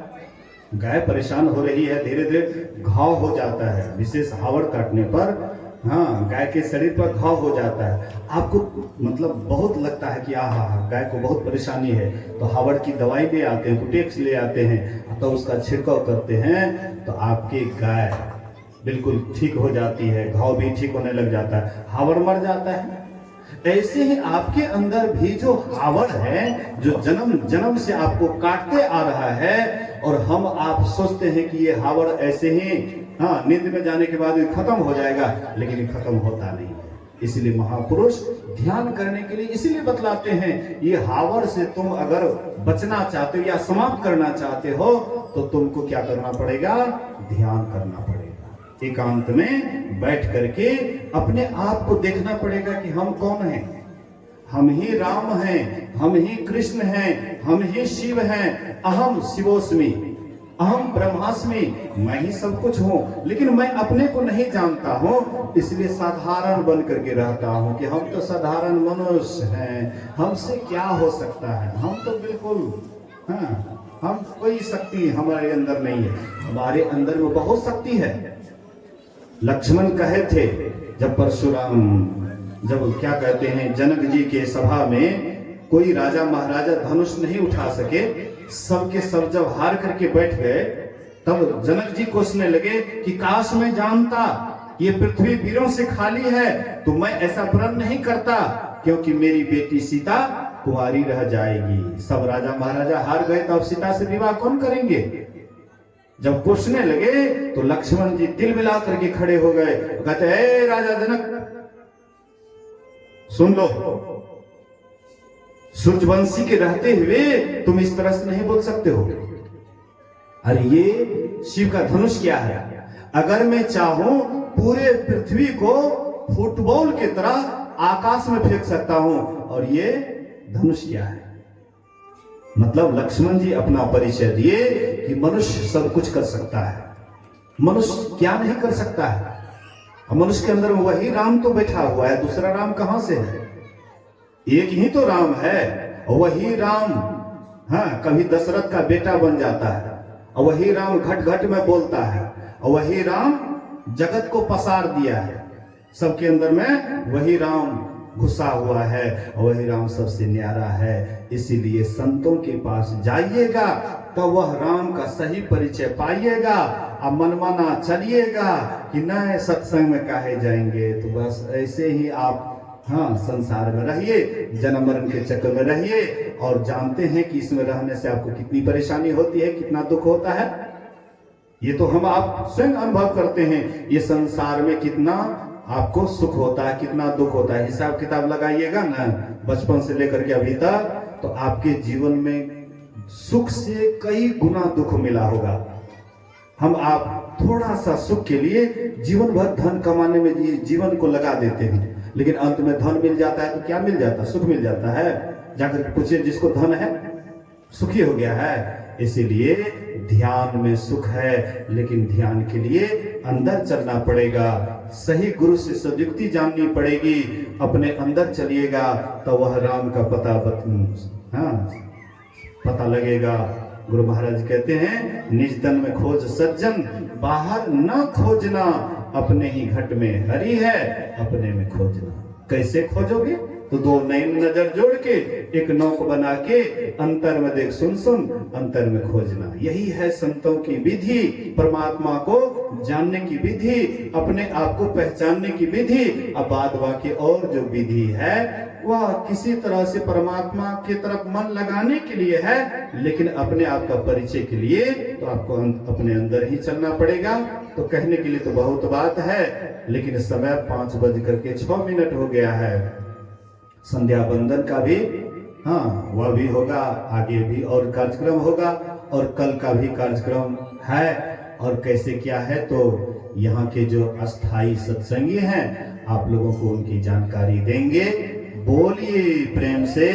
गाय परेशान हो रही है, धीरे धीरे घाव हो जाता है, विशेष हावड़ काटने पर हाँ गाय के शरीर पर घाव हो जाता है। आपको मतलब बहुत लगता है कि आहा गाय को बहुत परेशानी है, तो हावड़ की दवाई ले आते हैं, बुटेक्स ले आते हैं, तो उसका छिड़काव करते हैं, तो आपकी गाय बिल्कुल ठीक हो जाती है, घाव भी ठीक होने लग जाता है, हावड़ मर जाता है। ऐसे ही आपके अंदर भी जो हावड़ है, जो जन्म जन्म से आपको काटते आ रहा है, और हम आप सोचते हैं कि ये हावड़ ऐसे ही हाँ नींद में जाने के बाद खत्म हो जाएगा, लेकिन ये खत्म होता नहीं है। इसलिए महापुरुष ध्यान करने के लिए इसलिए बतलाते हैं, ये हावड़ से तुम अगर बचना चाहते हो या समाप्त करना चाहते हो, तो तुमको क्या करना पड़ेगा, ध्यान करना पड़ेगा। एकांत में बैठ करके अपने आप को देखना पड़ेगा कि हम कौन हैं। हम ही राम हैं, हम ही कृष्ण हैं, हम ही शिव हैं। अहम शिवोस्मि, अहम ब्रह्मास्मि, मैं ही सब कुछ हूँ, लेकिन मैं अपने को नहीं जानता हूँ, इसलिए साधारण बन करके रहता हूँ कि हम तो साधारण मनुष्य हैं, हमसे क्या हो सकता है, हम तो बिल्कुल हाँ, हम कोई शक्ति हमारे अंदर नहीं है। हमारे अंदर में बहुत शक्ति है। लक्ष्मण कहे थे जब परशुराम, जब क्या कहते हैं, जनक जी के सभा में कोई राजा महाराजा धनुष नहीं उठा सके, सबके सब जब हार करके बैठ गए, तब जनक जी कोसने लगे कि काश मैं जानता ये पृथ्वी वीरों से खाली है, तो मैं ऐसा प्रण नहीं करता, क्योंकि मेरी बेटी सीता कुंवारी रह जाएगी। सब राजा महाराजा हार गए, तो अब सीता से विवाह कौन करेंगे। जब कोसने लगे तो लक्ष्मण जी दिल मिला करके खड़े हो गए, कहते हैं राजा जनक सुन लो, सूर्यवंशी के रहते हुए तुम इस तरह से नहीं बोल सकते हो। अरे ये शिव का धनुष क्या है, अगर मैं चाहूं पूरे पृथ्वी को फुटबॉल की तरह आकाश में फेंक सकता हूं, और ये धनुष क्या है। मतलब लक्ष्मण जी अपना परिचय दिए कि मनुष्य सब कुछ कर सकता है, मनुष्य क्या नहीं कर सकता है। मनुष्य के अंदर वही राम तो बैठा हुआ है, दूसरा राम कहां से है, एक ही तो राम है। वही राम हाँ कभी दशरथ का बेटा बन जाता है, और वही राम घट घट में बोलता है, और वही राम जगत को पसार दिया है, सबके अंदर में वही राम घुसा हुआ है, और वही राम सबसे न्यारा है। इसीलिए संतों के पास जाइएगा तो वह राम का सही परिचय पाइएगा। अब मनमाना चलिएगा कि नए सत्संग में काहे जाएंगे, तो बस ऐसे ही आप हाँ संसार में रहिए, जन्म मरण के चक्कर में रहिए, और जानते हैं कि इसमें रहने से आपको कितनी परेशानी होती है, कितना दुख होता है। ये तो हम आप स्वयं अनुभव करते हैं, ये संसार में कितना आपको सुख होता है, कितना दुख होता है। हिसाब किताब लगाइएगा ना बचपन से लेकर के अभी तक, तो आपके जीवन में सुख से कई गुना दुख मिला होगा। हम आप थोड़ा सा सुख के लिए जीवन भर धन कमाने में जीवन को लगा देते हैं, लेकिन अंत में धन मिल जाता है तो क्या मिल जाता है, सुख मिल जाता है। जाकर पूछिए जिसको धन है, सुखी हो गया है। इसीलिए ध्यान में सुख है, लेकिन ध्यान के लिए अंदर चलना पड़ेगा, सही गुरु से सदयुक्ति जाननी पड़ेगी, अपने अंदर चलिएगा तो वह राम का पता लगेगा। गुरु महाराज कहते हैं निज तन में खोज सज्जन, बाहर न खोजना, अपने ही घट में हरि है, अपने में खोजना। कैसे खोजोगे, तो दो नैन नजर जोड़ के एक नौक बना के अंतर में देख सुन सुन, अंतर में खोजना। यही है संतों की विधि, परमात्मा को जानने की विधि, अपने आप को पहचानने की विधि। अब बाद बाकी और जो विधि है वह किसी तरह से परमात्मा की तरफ मन लगाने के लिए है, लेकिन अपने आप का परिचय के लिए तो आपको अपने अंदर ही चलना पड़ेगा। तो कहने के लिए तो बहुत बात है, लेकिन समय 5:06 हो गया है। संध्या बंदन का भी हाँ वह भी होगा, आगे भी और कार्यक्रम होगा, और कल का भी कार्यक्रम है। और कैसे क्या है तो यहाँ के जो अस्थाई सत्संगी हैं आप लोगों को उनकी जानकारी देंगे। बोलिए प्रेम से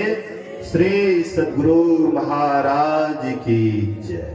श्री सद्गुरु महाराज की जय।